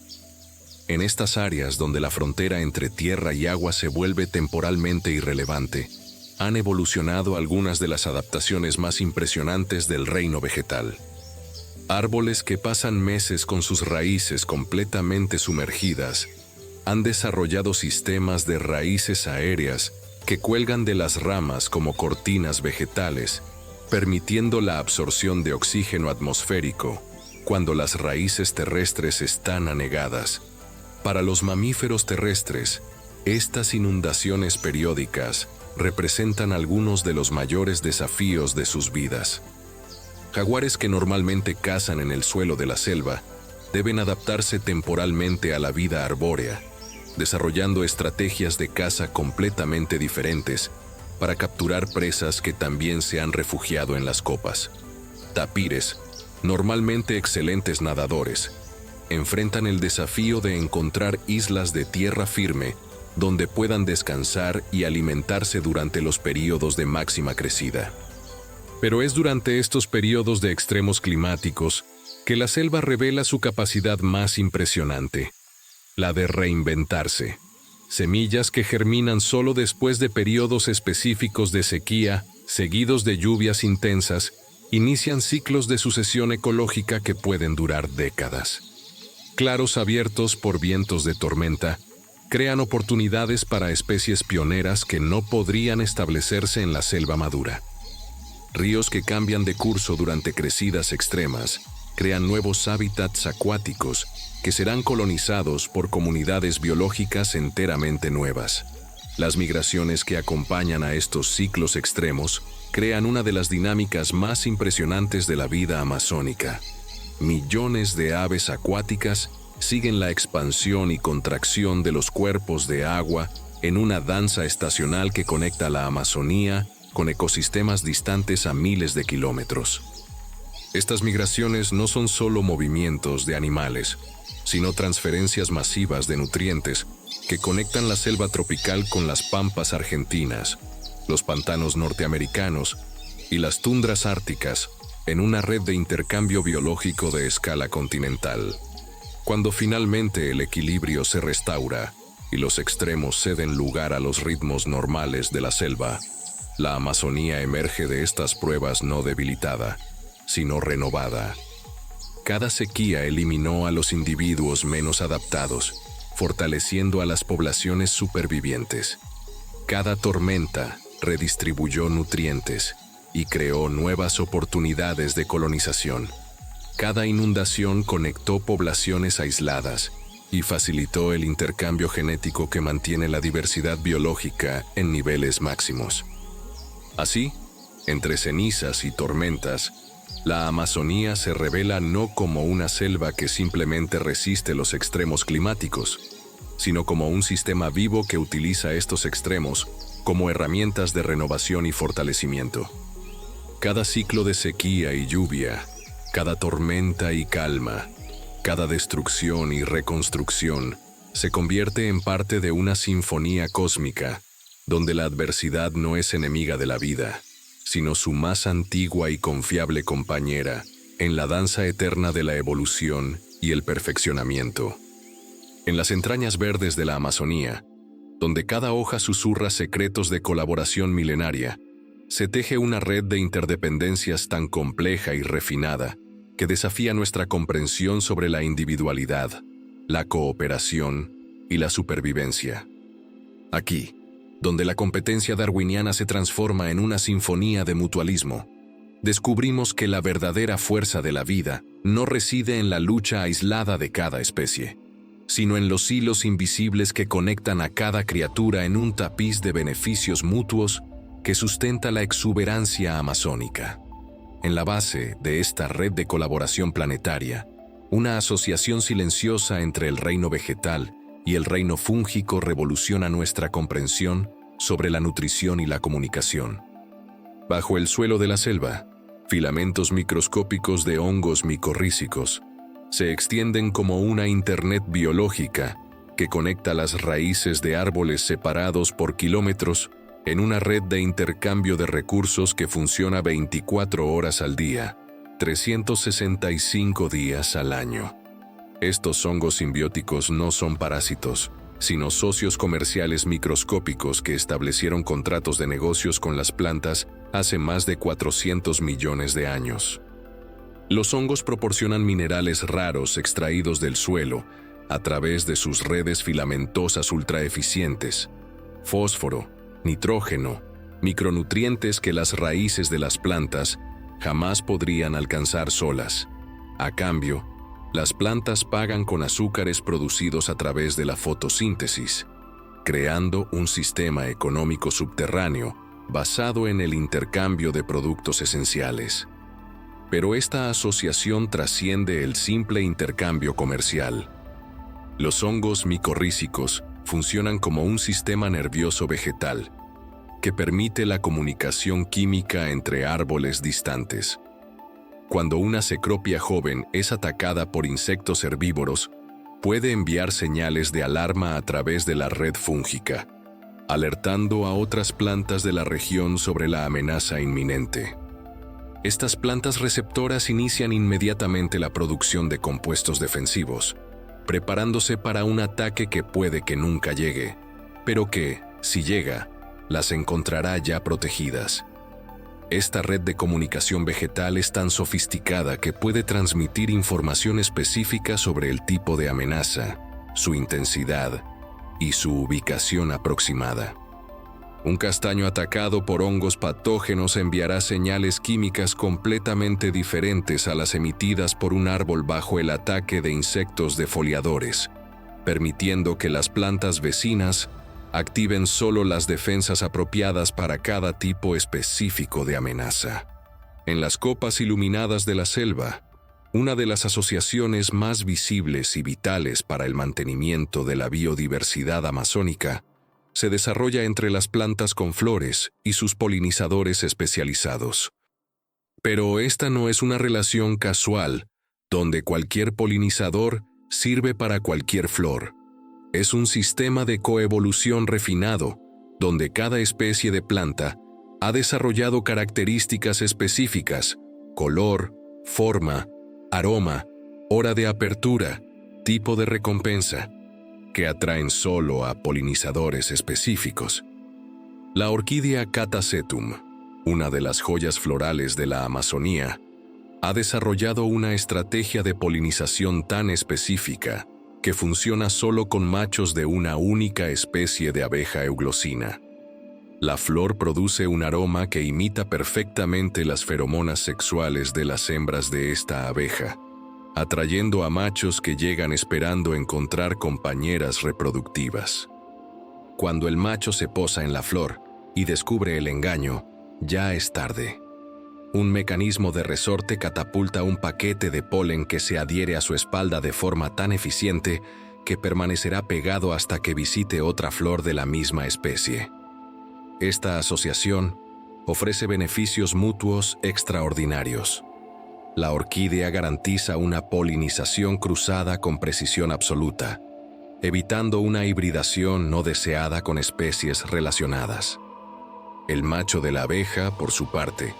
En estas áreas donde la frontera entre tierra y agua se vuelve temporalmente irrelevante, han evolucionado algunas de las adaptaciones más impresionantes del reino vegetal. Árboles que pasan meses con sus raíces completamente sumergidas han desarrollado sistemas de raíces aéreas que cuelgan de las ramas como cortinas vegetales, permitiendo la absorción de oxígeno atmosférico cuando las raíces terrestres están anegadas. Para los mamíferos terrestres, estas inundaciones periódicas representan algunos de los mayores desafíos de sus vidas. Jaguares que normalmente cazan en el suelo de la selva deben adaptarse temporalmente a la vida arbórea, desarrollando estrategias de caza completamente diferentes para capturar presas que también se han refugiado en las copas. Tapires, normalmente excelentes nadadores, enfrentan el desafío de encontrar islas de tierra firme donde puedan descansar y alimentarse durante los períodos de máxima crecida. Pero es durante estos períodos de extremos climáticos que la selva revela su capacidad más impresionante, la de reinventarse. Semillas que germinan solo después de períodos específicos de sequía, seguidos de lluvias intensas, inician ciclos de sucesión ecológica que pueden durar décadas. Claros abiertos por vientos de tormenta crean oportunidades para especies pioneras que no podrían establecerse en la selva madura. Ríos que cambian de curso durante crecidas extremas crean nuevos hábitats acuáticos que serán colonizados por comunidades biológicas enteramente nuevas. Las migraciones que acompañan a estos ciclos extremos crean una de las dinámicas más impresionantes de la vida amazónica. Millones de aves acuáticas siguen la expansión y contracción de los cuerpos de agua en una danza estacional que conecta la Amazonía con ecosistemas distantes a miles de kilómetros. Estas migraciones no son solo movimientos de animales, sino transferencias masivas de nutrientes que conectan la selva tropical con las pampas argentinas, los pantanos norteamericanos y las tundras árticas en una red de intercambio biológico de escala continental. Cuando finalmente el equilibrio se restaura y los extremos ceden lugar a los ritmos normales de la selva, la Amazonía emerge de estas pruebas no debilitada, sino renovada. Cada sequía eliminó a los individuos menos adaptados, fortaleciendo a las poblaciones supervivientes. Cada tormenta redistribuyó nutrientes y creó nuevas oportunidades de colonización. Cada inundación conectó poblaciones aisladas y facilitó el intercambio genético que mantiene la diversidad biológica en niveles máximos. Así, entre cenizas y tormentas, la Amazonía se revela no como una selva que simplemente resiste los extremos climáticos, sino como un sistema vivo que utiliza estos extremos como herramientas de renovación y fortalecimiento. Cada ciclo de sequía y lluvia, cada tormenta y calma, cada destrucción y reconstrucción se convierte en parte de una sinfonía cósmica, donde la adversidad no es enemiga de la vida, sino su más antigua y confiable compañera en la danza eterna de la evolución y el perfeccionamiento. En las entrañas verdes de la Amazonía, donde cada hoja susurra secretos de colaboración milenaria, se teje una red de interdependencias tan compleja y refinada que desafía nuestra comprensión sobre la individualidad, la cooperación y la supervivencia. Aquí, donde la competencia darwiniana se transforma en una sinfonía de mutualismo, descubrimos que la verdadera fuerza de la vida no reside en la lucha aislada de cada especie, sino en los hilos invisibles que conectan a cada criatura en un tapiz de beneficios mutuos que sustenta la exuberancia amazónica. En la base de esta red de colaboración planetaria, una asociación silenciosa entre el reino vegetal y el reino fúngico revoluciona nuestra comprensión sobre la nutrición y la comunicación. Bajo el suelo de la selva, filamentos microscópicos de hongos micorrízicos Se extienden como una internet biológica que conecta las raíces de árboles separados por kilómetros en una red de intercambio de recursos que funciona 24 horas al día, 365 días al año. Estos hongos simbióticos no son parásitos, sino socios comerciales microscópicos que establecieron contratos de negocios con las plantas hace más de 400 millones de años. Los hongos proporcionan minerales raros extraídos del suelo a través de sus redes filamentosas ultraeficientes, fósforo, nitrógeno, micronutrientes que las raíces de las plantas jamás podrían alcanzar solas. A cambio, las plantas pagan con azúcares producidos a través de la fotosíntesis, creando un sistema económico subterráneo basado en el intercambio de productos esenciales. Pero esta asociación trasciende el simple intercambio comercial. Los hongos micorrízicos funcionan como un sistema nervioso vegetal que permite la comunicación química entre árboles distantes. Cuando una cecropia joven es atacada por insectos herbívoros, puede enviar señales de alarma a través de la red fúngica, alertando a otras plantas de la región sobre la amenaza inminente. Estas plantas receptoras inician inmediatamente la producción de compuestos defensivos, preparándose para un ataque que puede que nunca llegue, pero que, si llega, las encontrará ya protegidas. Esta red de comunicación vegetal es tan sofisticada que puede transmitir información específica sobre el tipo de amenaza, su intensidad y su ubicación aproximada. Un castaño atacado por hongos patógenos enviará señales químicas completamente diferentes a las emitidas por un árbol bajo el ataque de insectos defoliadores, permitiendo que las plantas vecinas activen solo las defensas apropiadas para cada tipo específico de amenaza. En las copas iluminadas de la selva, una de las asociaciones más visibles y vitales para el mantenimiento de la biodiversidad amazónica, se desarrolla entre las plantas con flores y sus polinizadores especializados. Pero esta no es una relación casual, donde cualquier polinizador sirve para cualquier flor. Es un sistema de coevolución refinado, donde cada especie de planta ha desarrollado características específicas, color, forma, aroma, hora de apertura, tipo de recompensa, que atraen solo a polinizadores específicos. La orquídea Catasetum, una de las joyas florales de la Amazonía, ha desarrollado una estrategia de polinización tan específica que funciona solo con machos de una única especie de abeja euglosina. La flor produce un aroma que imita perfectamente las feromonas sexuales de las hembras de esta abeja, atrayendo a machos que llegan esperando encontrar compañeras reproductivas. Cuando el macho se posa en la flor y descubre el engaño, ya es tarde. Un mecanismo de resorte catapulta un paquete de polen que se adhiere a su espalda de forma tan eficiente que permanecerá pegado hasta que visite otra flor de la misma especie. Esta asociación ofrece beneficios mutuos extraordinarios. La orquídea garantiza una polinización cruzada con precisión absoluta, evitando una hibridación no deseada con especies relacionadas. El macho de la abeja, por su parte,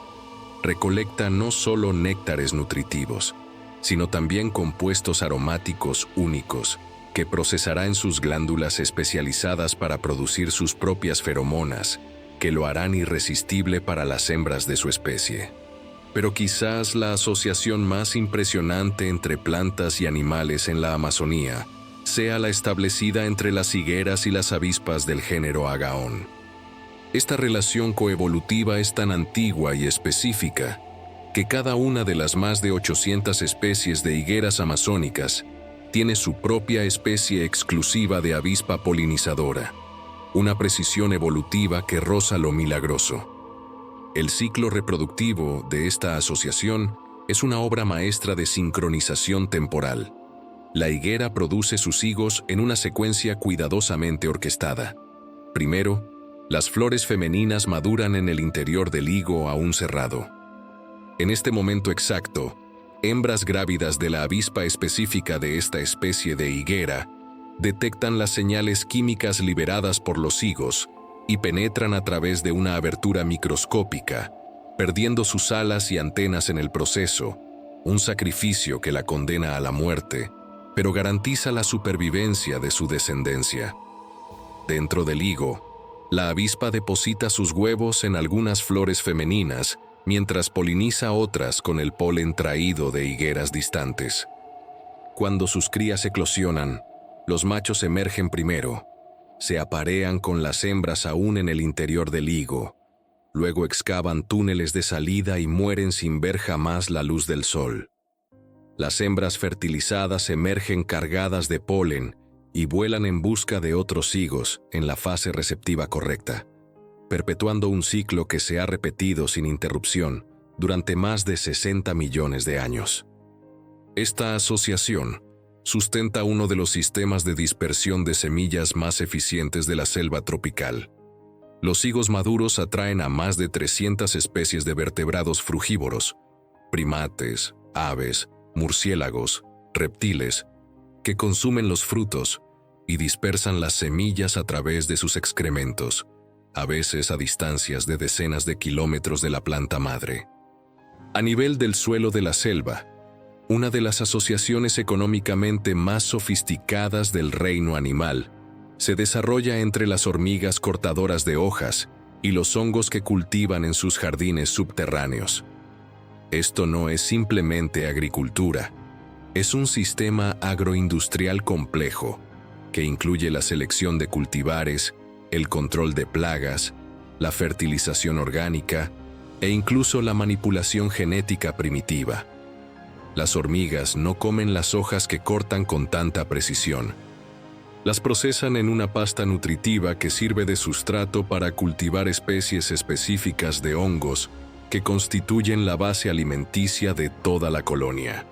recolecta no solo néctares nutritivos, sino también compuestos aromáticos únicos que procesará en sus glándulas especializadas para producir sus propias feromonas, que lo harán irresistible para las hembras de su especie. Pero quizás la asociación más impresionante entre plantas y animales en la Amazonía sea la establecida entre las higueras y las avispas del género Agaón. Esta relación coevolutiva es tan antigua y específica que cada una de las más de 800 especies de higueras amazónicas tiene su propia especie exclusiva de avispa polinizadora, una precisión evolutiva que roza lo milagroso. El ciclo reproductivo de esta asociación es una obra maestra de sincronización temporal. La higuera produce sus higos en una secuencia cuidadosamente orquestada. Primero, las flores femeninas maduran en el interior del higo aún cerrado. En este momento exacto, hembras grávidas de la avispa específica de esta especie de higuera detectan las señales químicas liberadas por los higos y penetran a través de una abertura microscópica, perdiendo sus alas y antenas en el proceso, un sacrificio que la condena a la muerte, pero garantiza la supervivencia de su descendencia. Dentro del higo, la avispa deposita sus huevos en algunas flores femeninas, mientras poliniza otras con el polen traído de higueras distantes. Cuando sus crías eclosionan, los machos emergen primero, se aparean con las hembras aún en el interior del higo, luego excavan túneles de salida y mueren sin ver jamás la luz del sol. Las hembras fertilizadas emergen cargadas de polen y vuelan en busca de otros higos en la fase receptiva correcta, perpetuando un ciclo que se ha repetido sin interrupción durante más de 60 millones de años. Esta asociación sustenta uno de los sistemas de dispersión de semillas más eficientes de la selva tropical. Los higos maduros atraen a más de 300 especies de vertebrados frugívoros, primates, aves, murciélagos, reptiles, que consumen los frutos y dispersan las semillas a través de sus excrementos, a veces a distancias de decenas de kilómetros de la planta madre. A nivel del suelo de la selva, una de las asociaciones económicamente más sofisticadas del reino animal se desarrolla entre las hormigas cortadoras de hojas y los hongos que cultivan en sus jardines subterráneos. Esto no es simplemente agricultura, es un sistema agroindustrial complejo que incluye la selección de cultivares, el control de plagas, la fertilización orgánica e incluso la manipulación genética primitiva. Las hormigas no comen las hojas que cortan con tanta precisión. Las procesan en una pasta nutritiva que sirve de sustrato para cultivar especies específicas de hongos que constituyen la base alimenticia de toda la colonia.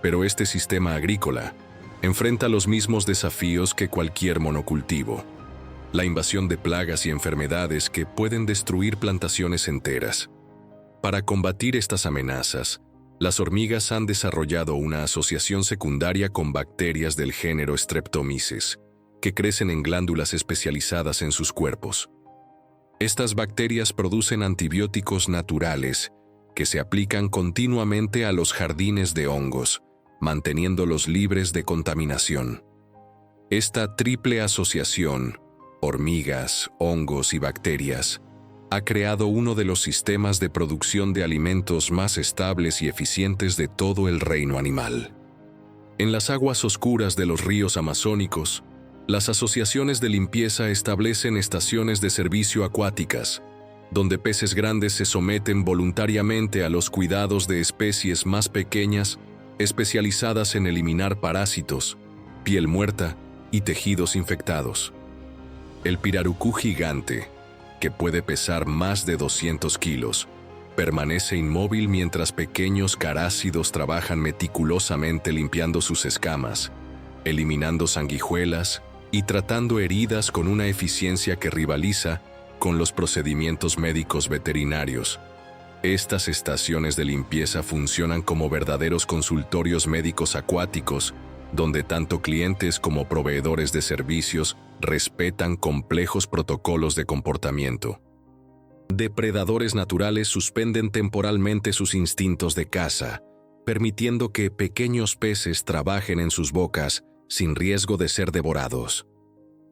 Pero este sistema agrícola enfrenta los mismos desafíos que cualquier monocultivo: la invasión de plagas y enfermedades que pueden destruir plantaciones enteras. Para combatir estas amenazas, las hormigas han desarrollado una asociación secundaria con bacterias del género Streptomyces, que crecen en glándulas especializadas en sus cuerpos. Estas bacterias producen antibióticos naturales que se aplican continuamente a los jardines de hongos, manteniéndolos libres de contaminación. Esta triple asociación, hormigas, hongos y bacterias, ha creado uno de los sistemas de producción de alimentos más estables y eficientes de todo el reino animal. En las aguas oscuras de los ríos amazónicos, las asociaciones de limpieza establecen estaciones de servicio acuáticas, donde peces grandes se someten voluntariamente a los cuidados de especies más pequeñas, especializadas en eliminar parásitos, piel muerta y tejidos infectados. El pirarucú gigante, que puede pesar más de 200 kilos, permanece inmóvil mientras pequeños carácidos trabajan meticulosamente limpiando sus escamas, eliminando sanguijuelas y tratando heridas con una eficiencia que rivaliza con los procedimientos médicos veterinarios. Estas estaciones de limpieza funcionan como verdaderos consultorios médicos acuáticos, donde tanto clientes como proveedores de servicios respetan complejos protocolos de comportamiento. Depredadores naturales suspenden temporalmente sus instintos de caza, permitiendo que pequeños peces trabajen en sus bocas sin riesgo de ser devorados.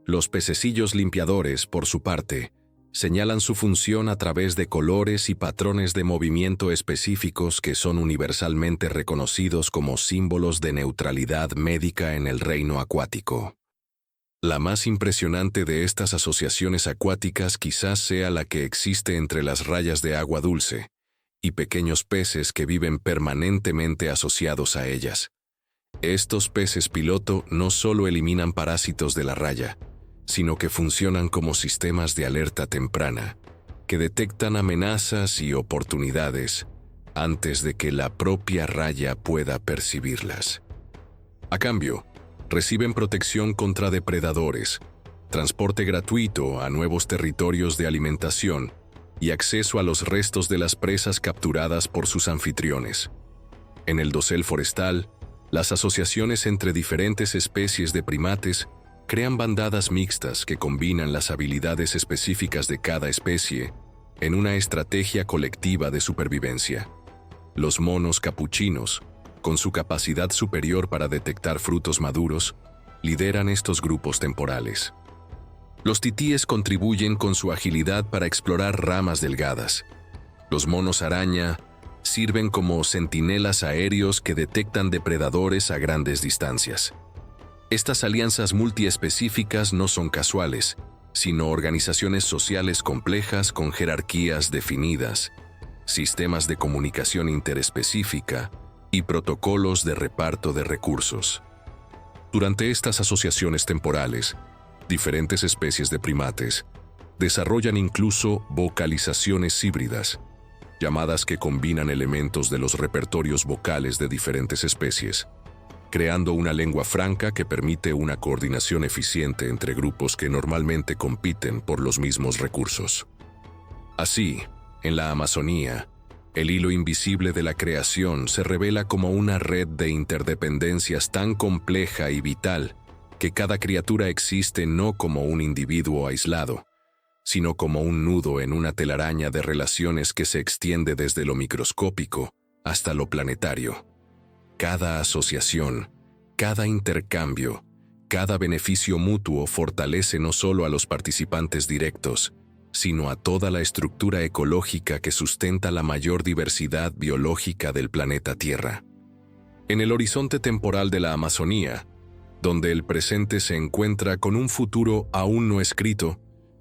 Los pececillos limpiadores, por su parte, señalan su función a través de colores y patrones de movimiento específicos que son universalmente reconocidos como símbolos de neutralidad médica en el reino acuático. La más impresionante de estas asociaciones acuáticas quizás sea la que existe entre las rayas de agua dulce y pequeños peces que viven permanentemente asociados a ellas. Estos peces piloto no solo eliminan parásitos de la raya, sino que funcionan como sistemas de alerta temprana, que detectan amenazas y oportunidades antes de que la propia raya pueda percibirlas. A cambio, reciben protección contra depredadores, transporte gratuito a nuevos territorios de alimentación y acceso a los restos de las presas capturadas por sus anfitriones. En el dosel forestal, las asociaciones entre diferentes especies de primates crean bandadas mixtas que combinan las habilidades específicas de cada especie en una estrategia colectiva de supervivencia. Los monos capuchinos, con su capacidad superior para detectar frutos maduros, lideran estos grupos temporales. Los titíes contribuyen con su agilidad para explorar ramas delgadas. Los monos araña sirven como centinelas aéreos que detectan depredadores a grandes distancias. Estas alianzas multiespecíficas no son casuales, sino organizaciones sociales complejas con jerarquías definidas, sistemas de comunicación interespecífica y protocolos de reparto de recursos. Durante estas asociaciones temporales, diferentes especies de primates desarrollan incluso vocalizaciones híbridas, llamadas que combinan elementos de los repertorios vocales de diferentes especies, creando una lengua franca que permite una coordinación eficiente entre grupos que normalmente compiten por los mismos recursos. Así, en la Amazonía, el hilo invisible de la creación se revela como una red de interdependencias tan compleja y vital que cada criatura existe no como un individuo aislado, sino como un nudo en una telaraña de relaciones que se extiende desde lo microscópico hasta lo planetario. Cada asociación, cada intercambio, cada beneficio mutuo fortalece no solo a los participantes directos, sino a toda la estructura ecológica que sustenta la mayor diversidad biológica del planeta Tierra. En el horizonte temporal de la Amazonía, donde el presente se encuentra con un futuro aún no escrito,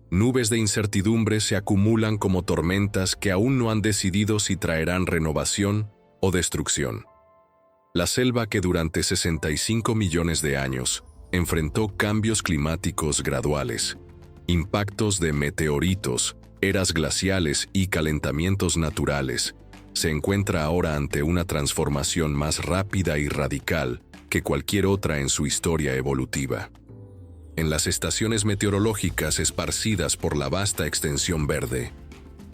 nubes de incertidumbre se acumulan como tormentas que aún no han decidido si traerán renovación o destrucción. La selva que durante 65 millones de años enfrentó cambios climáticos graduales, impactos de meteoritos, eras glaciales y calentamientos naturales, se encuentra ahora ante una transformación más rápida y radical que cualquier otra en su historia evolutiva. En las estaciones meteorológicas esparcidas por la vasta extensión verde,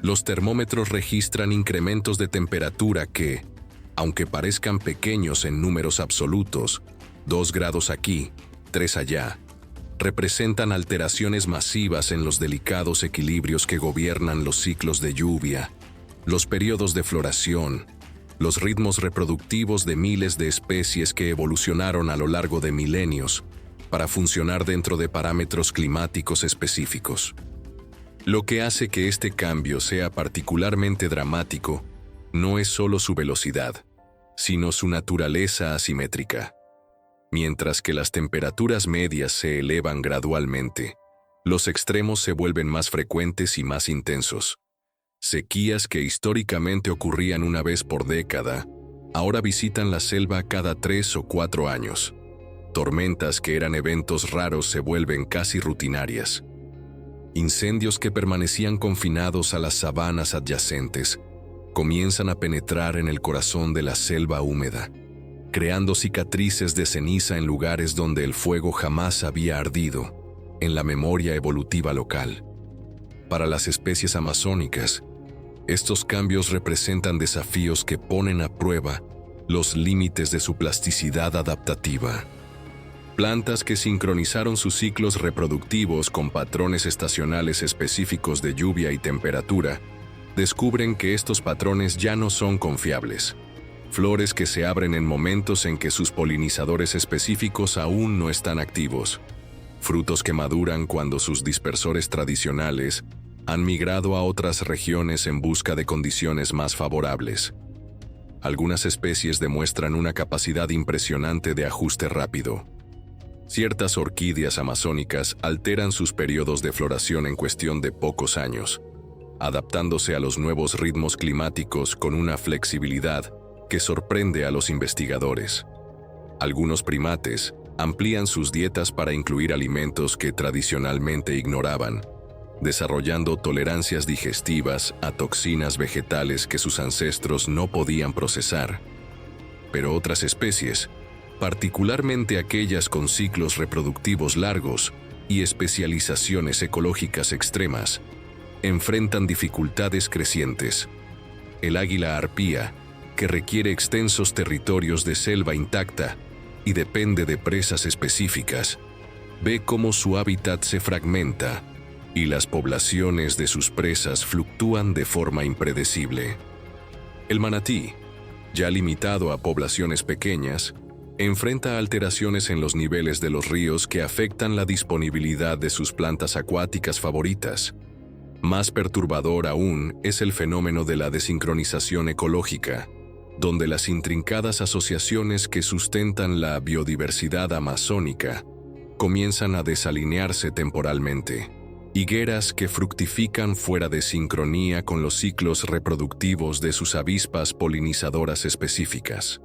los termómetros registran incrementos de temperatura que, aunque parezcan pequeños en números absolutos, 2 grados aquí, 3 allá, representan alteraciones masivas en los delicados equilibrios que gobiernan los ciclos de lluvia, los periodos de floración, los ritmos reproductivos de miles de especies que evolucionaron a lo largo de milenios para funcionar dentro de parámetros climáticos específicos. Lo que hace que este cambio sea particularmente dramático no es solo su velocidad, sino su naturaleza asimétrica. Mientras que las temperaturas medias se elevan gradualmente, los extremos se vuelven más frecuentes y más intensos. Sequías que históricamente ocurrían una vez por década, ahora visitan la selva cada 3 o 4 años. Tormentas que eran eventos raros se vuelven casi rutinarias. Incendios que permanecían confinados a las sabanas adyacentes comienzan a penetrar en el corazón de la selva húmeda, creando cicatrices de ceniza en lugares donde el fuego jamás había ardido, en la memoria evolutiva local. Para las especies amazónicas, estos cambios representan desafíos que ponen a prueba los límites de su plasticidad adaptativa. Plantas que sincronizaron sus ciclos reproductivos con patrones estacionales específicos de lluvia y temperatura, descubren que estos patrones ya no son confiables. Flores que se abren en momentos en que sus polinizadores específicos aún no están activos. Frutos que maduran cuando sus dispersores tradicionales han migrado a otras regiones en busca de condiciones más favorables. Algunas especies demuestran una capacidad impresionante de ajuste rápido. Ciertas orquídeas amazónicas alteran sus periodos de floración en cuestión de pocos años, adaptándose a los nuevos ritmos climáticos con una flexibilidad que sorprende a los investigadores. Algunos primates amplían sus dietas para incluir alimentos que tradicionalmente ignoraban, desarrollando tolerancias digestivas a toxinas vegetales que sus ancestros no podían procesar. Pero otras especies, particularmente aquellas con ciclos reproductivos largos y especializaciones ecológicas extremas, enfrentan dificultades crecientes. El águila arpía, que requiere extensos territorios de selva intacta y depende de presas específicas, ve cómo su hábitat se fragmenta y las poblaciones de sus presas fluctúan de forma impredecible. El manatí, ya limitado a poblaciones pequeñas, enfrenta alteraciones en los niveles de los ríos que afectan la disponibilidad de sus plantas acuáticas favoritas. Más perturbador aún es el fenómeno de la desincronización ecológica, donde las intrincadas asociaciones que sustentan la biodiversidad amazónica comienzan a desalinearse temporalmente. Higueras que fructifican fuera de sincronía con los ciclos reproductivos de sus avispas polinizadoras específicas.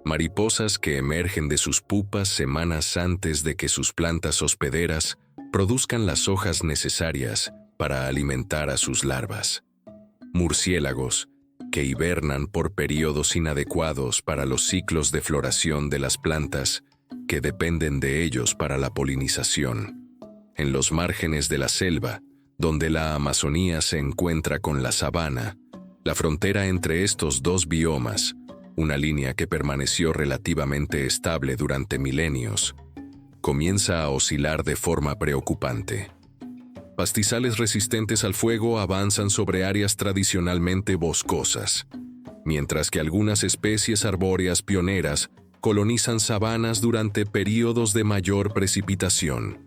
Mariposas que emergen de sus pupas semanas antes de que sus plantas hospederas produzcan las hojas necesarias para alimentar a sus larvas. Murciélagos que hibernan por periodos inadecuados para los ciclos de floración de las plantas que dependen de ellos para la polinización. En los márgenes de la selva, donde la Amazonía se encuentra con la sabana, la frontera entre estos dos biomas, una línea que permaneció relativamente estable durante milenios, comienza a oscilar de forma preocupante. Pastizales resistentes al fuego avanzan sobre áreas tradicionalmente boscosas, mientras que algunas especies arbóreas pioneras colonizan sabanas durante períodos de mayor precipitación.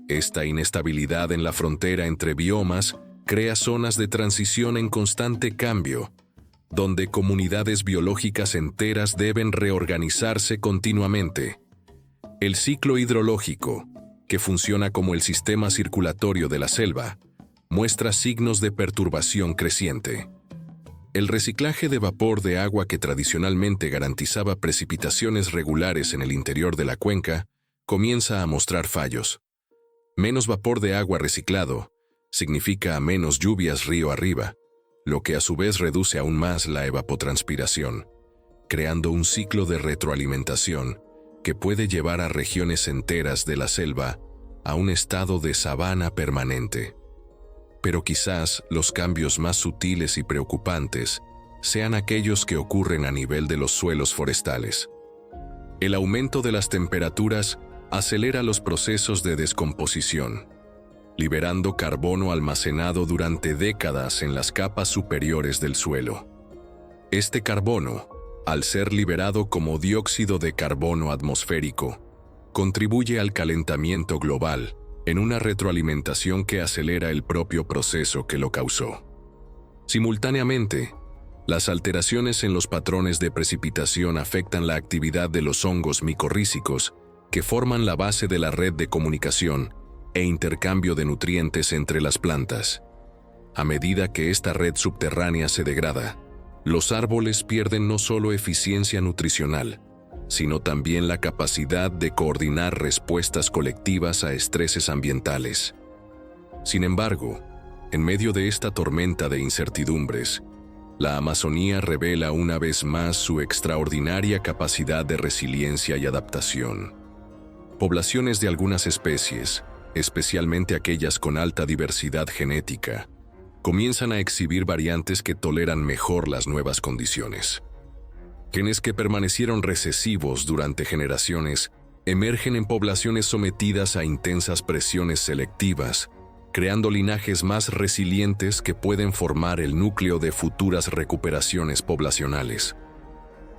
Esta inestabilidad en la frontera entre biomas crea zonas de transición en constante cambio, donde comunidades biológicas enteras deben reorganizarse continuamente. El ciclo hidrológico, que funciona como el sistema circulatorio de la selva, muestra signos de perturbación creciente. El reciclaje de vapor de agua que tradicionalmente garantizaba precipitaciones regulares en el interior de la cuenca comienza a mostrar fallos. Menos vapor de agua reciclado significa menos lluvias río arriba, lo que a su vez reduce aún más la evapotranspiración, creando un ciclo de retroalimentación que puede llevar a regiones enteras de la selva a un estado de sabana permanente. Pero quizás los cambios más sutiles y preocupantes sean aquellos que ocurren a nivel de los suelos forestales. El aumento de las temperaturas acelera los procesos de descomposición, liberando carbono almacenado durante décadas en las capas superiores del suelo. Este carbono, al ser liberado como dióxido de carbono atmosférico, contribuye al calentamiento global en una retroalimentación que acelera el propio proceso que lo causó. Simultáneamente, las alteraciones en los patrones de precipitación afectan la actividad de los hongos micorrízicos que forman la base de la red de comunicación e intercambio de nutrientes entre las plantas. A medida que esta red subterránea se degrada, los árboles pierden no solo eficiencia nutricional, sino también la capacidad de coordinar respuestas colectivas a estreses ambientales. Sin embargo, en medio de esta tormenta de incertidumbres, la Amazonía revela una vez más su extraordinaria capacidad de resiliencia y adaptación. Poblaciones de algunas especies, especialmente aquellas con alta diversidad genética, comienzan a exhibir variantes que toleran mejor las nuevas condiciones. Genes que permanecieron recesivos durante generaciones emergen en poblaciones sometidas a intensas presiones selectivas, creando linajes más resilientes que pueden formar el núcleo de futuras recuperaciones poblacionales.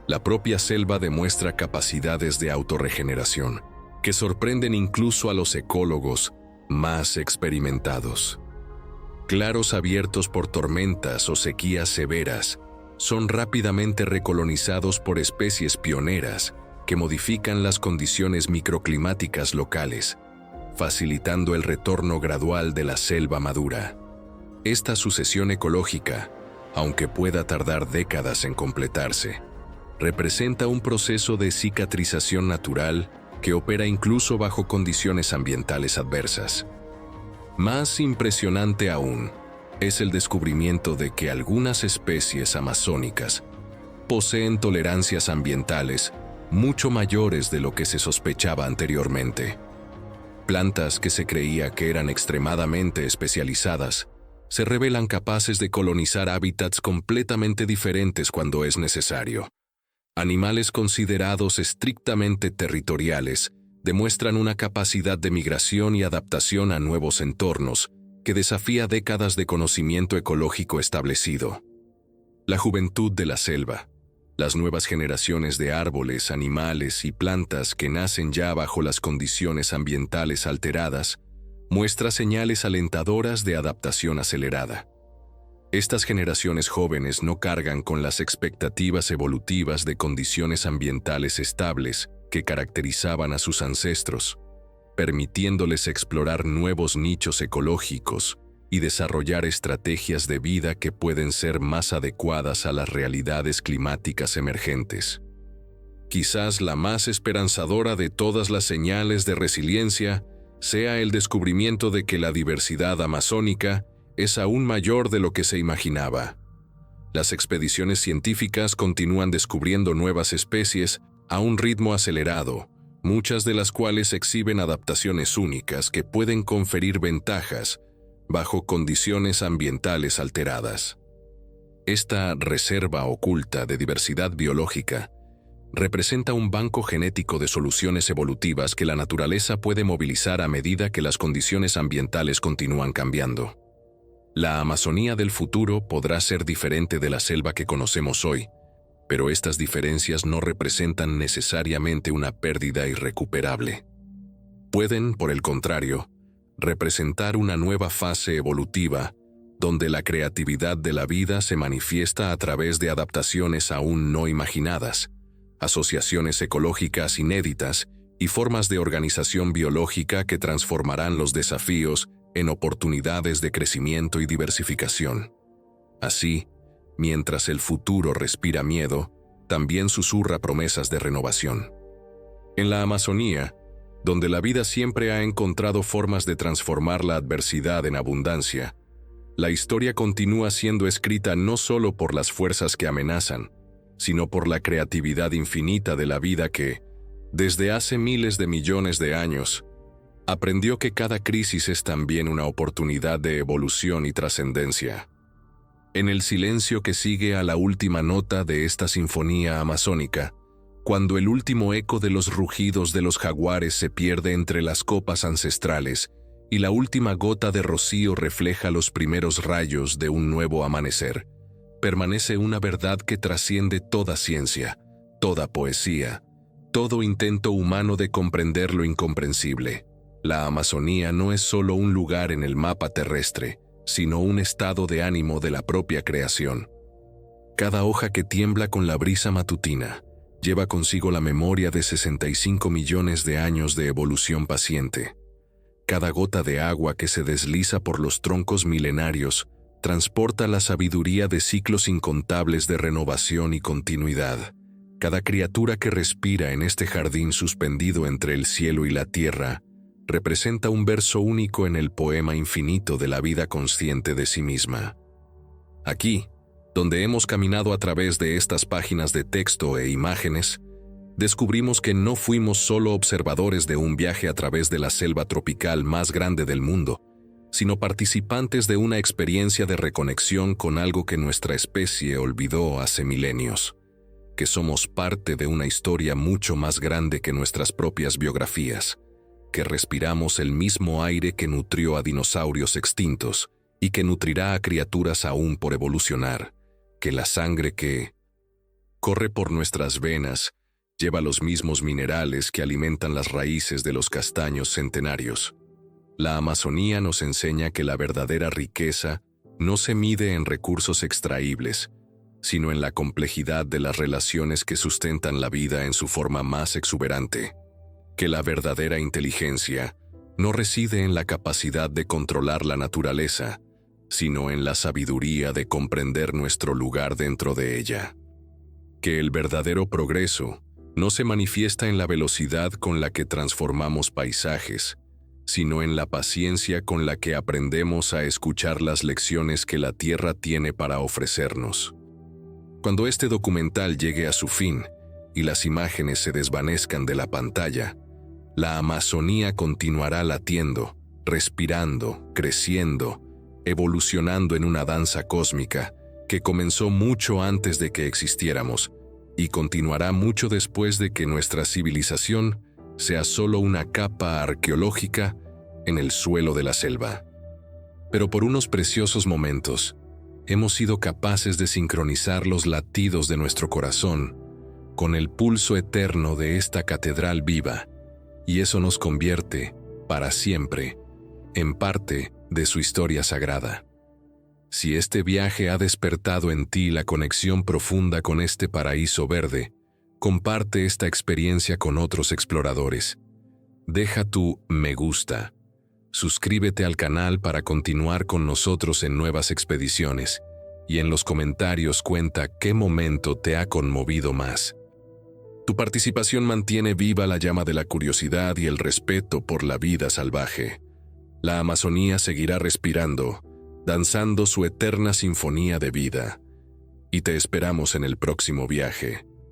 La propia selva demuestra capacidades de autorregeneración que sorprenden incluso a los ecólogos más experimentados. Claros abiertos por tormentas o sequías severas son rápidamente recolonizados por especies pioneras que modifican las condiciones microclimáticas locales, facilitando el retorno gradual de la selva madura. Esta sucesión ecológica, aunque pueda tardar décadas en completarse, representa un proceso de cicatrización natural que opera incluso bajo condiciones ambientales adversas. Más impresionante aún es el descubrimiento de que algunas especies amazónicas poseen tolerancias ambientales mucho mayores de lo que se sospechaba anteriormente. Plantas que se creía que eran extremadamente especializadas se revelan capaces de colonizar hábitats completamente diferentes cuando es necesario. Animales considerados estrictamente territoriales demuestran una capacidad de migración y adaptación a nuevos entornos que desafía décadas de conocimiento ecológico establecido. La juventud de la selva, las nuevas generaciones de árboles, animales y plantas que nacen ya bajo las condiciones ambientales alteradas, muestra señales alentadoras de adaptación acelerada. Estas generaciones jóvenes no cargan con las expectativas evolutivas de condiciones ambientales estables que caracterizaban a sus ancestros, permitiéndoles explorar nuevos nichos ecológicos y desarrollar estrategias de vida que pueden ser más adecuadas a las realidades climáticas emergentes. Quizás la más esperanzadora de todas las señales de resiliencia sea el descubrimiento de que la diversidad amazónica es aún mayor de lo que se imaginaba. Las expediciones científicas continúan descubriendo nuevas especies a un ritmo acelerado, muchas de las cuales exhiben adaptaciones únicas que pueden conferir ventajas bajo condiciones ambientales alteradas. Esta reserva oculta de diversidad biológica representa un banco genético de soluciones evolutivas que la naturaleza puede movilizar a medida que las condiciones ambientales continúan cambiando. La Amazonía del futuro podrá ser diferente de la selva que conocemos hoy, pero estas diferencias no representan necesariamente una pérdida irrecuperable. Pueden, por el contrario, representar una nueva fase evolutiva donde la creatividad de la vida se manifiesta a través de adaptaciones aún no imaginadas, asociaciones ecológicas inéditas y formas de organización biológica que transformarán los desafíos en oportunidades de crecimiento y diversificación. Así, mientras el futuro respira miedo, también susurra promesas de renovación. En la Amazonía, donde la vida siempre ha encontrado formas de transformar la adversidad en abundancia, la historia continúa siendo escrita no solo por las fuerzas que amenazan, sino por la creatividad infinita de la vida que, desde hace miles de millones de años, aprendió que cada crisis es también una oportunidad de evolución y trascendencia. En el silencio que sigue a la última nota de esta sinfonía amazónica, cuando el último eco de los rugidos de los jaguares se pierde entre las copas ancestrales y la última gota de rocío refleja los primeros rayos de un nuevo amanecer, permanece una verdad que trasciende toda ciencia, toda poesía, todo intento humano de comprender lo incomprensible. La Amazonía no es solo un lugar en el mapa terrestre, sino un estado de ánimo de la propia creación. Cada hoja que tiembla con la brisa matutina lleva consigo la memoria de 65 millones de años de evolución paciente. Cada gota de agua que se desliza por los troncos milenarios transporta la sabiduría de ciclos incontables de renovación y continuidad. Cada criatura que respira en este jardín suspendido entre el cielo y la tierra representa un verso único en el poema infinito de la vida consciente de sí misma. Aquí, donde hemos caminado a través de estas páginas de texto e imágenes, descubrimos que no fuimos solo observadores de un viaje a través de la selva tropical más grande del mundo, sino participantes de una experiencia de reconexión con algo que nuestra especie olvidó hace milenios, que somos parte de una historia mucho más grande que nuestras propias biografías, que respiramos el mismo aire que nutrió a dinosaurios extintos y que nutrirá a criaturas aún por evolucionar, que la sangre que corre por nuestras venas lleva los mismos minerales que alimentan las raíces de los castaños centenarios. La Amazonía nos enseña que la verdadera riqueza no se mide en recursos extraíbles, sino en la complejidad de las relaciones que sustentan la vida en su forma más exuberante, que la verdadera inteligencia no reside en la capacidad de controlar la naturaleza, sino en la sabiduría de comprender nuestro lugar dentro de ella. Que el verdadero progreso no se manifiesta en la velocidad con la que transformamos paisajes, sino en la paciencia con la que aprendemos a escuchar las lecciones que la Tierra tiene para ofrecernos. Cuando este documental llegue a su fin y las imágenes se desvanezcan de la pantalla, la Amazonía continuará latiendo, respirando, creciendo evolucionando en una danza cósmica que comenzó mucho antes de que existiéramos y continuará mucho después de que nuestra civilización sea solo una capa arqueológica en el suelo de la selva. Pero por unos preciosos momentos, hemos sido capaces de sincronizar los latidos de nuestro corazón con el pulso eterno de esta catedral viva, y eso nos convierte, para siempre, en parte de su historia sagrada. Si este viaje ha despertado en ti la conexión profunda con este paraíso verde, comparte esta experiencia con otros exploradores. Deja tu me gusta. Suscríbete al canal para continuar con nosotros en nuevas expediciones, y en los comentarios cuenta qué momento te ha conmovido más. Tu participación mantiene viva la llama de la curiosidad y el respeto por la vida salvaje. La Amazonía seguirá respirando, danzando su eterna sinfonía de vida, y te esperamos en el próximo viaje.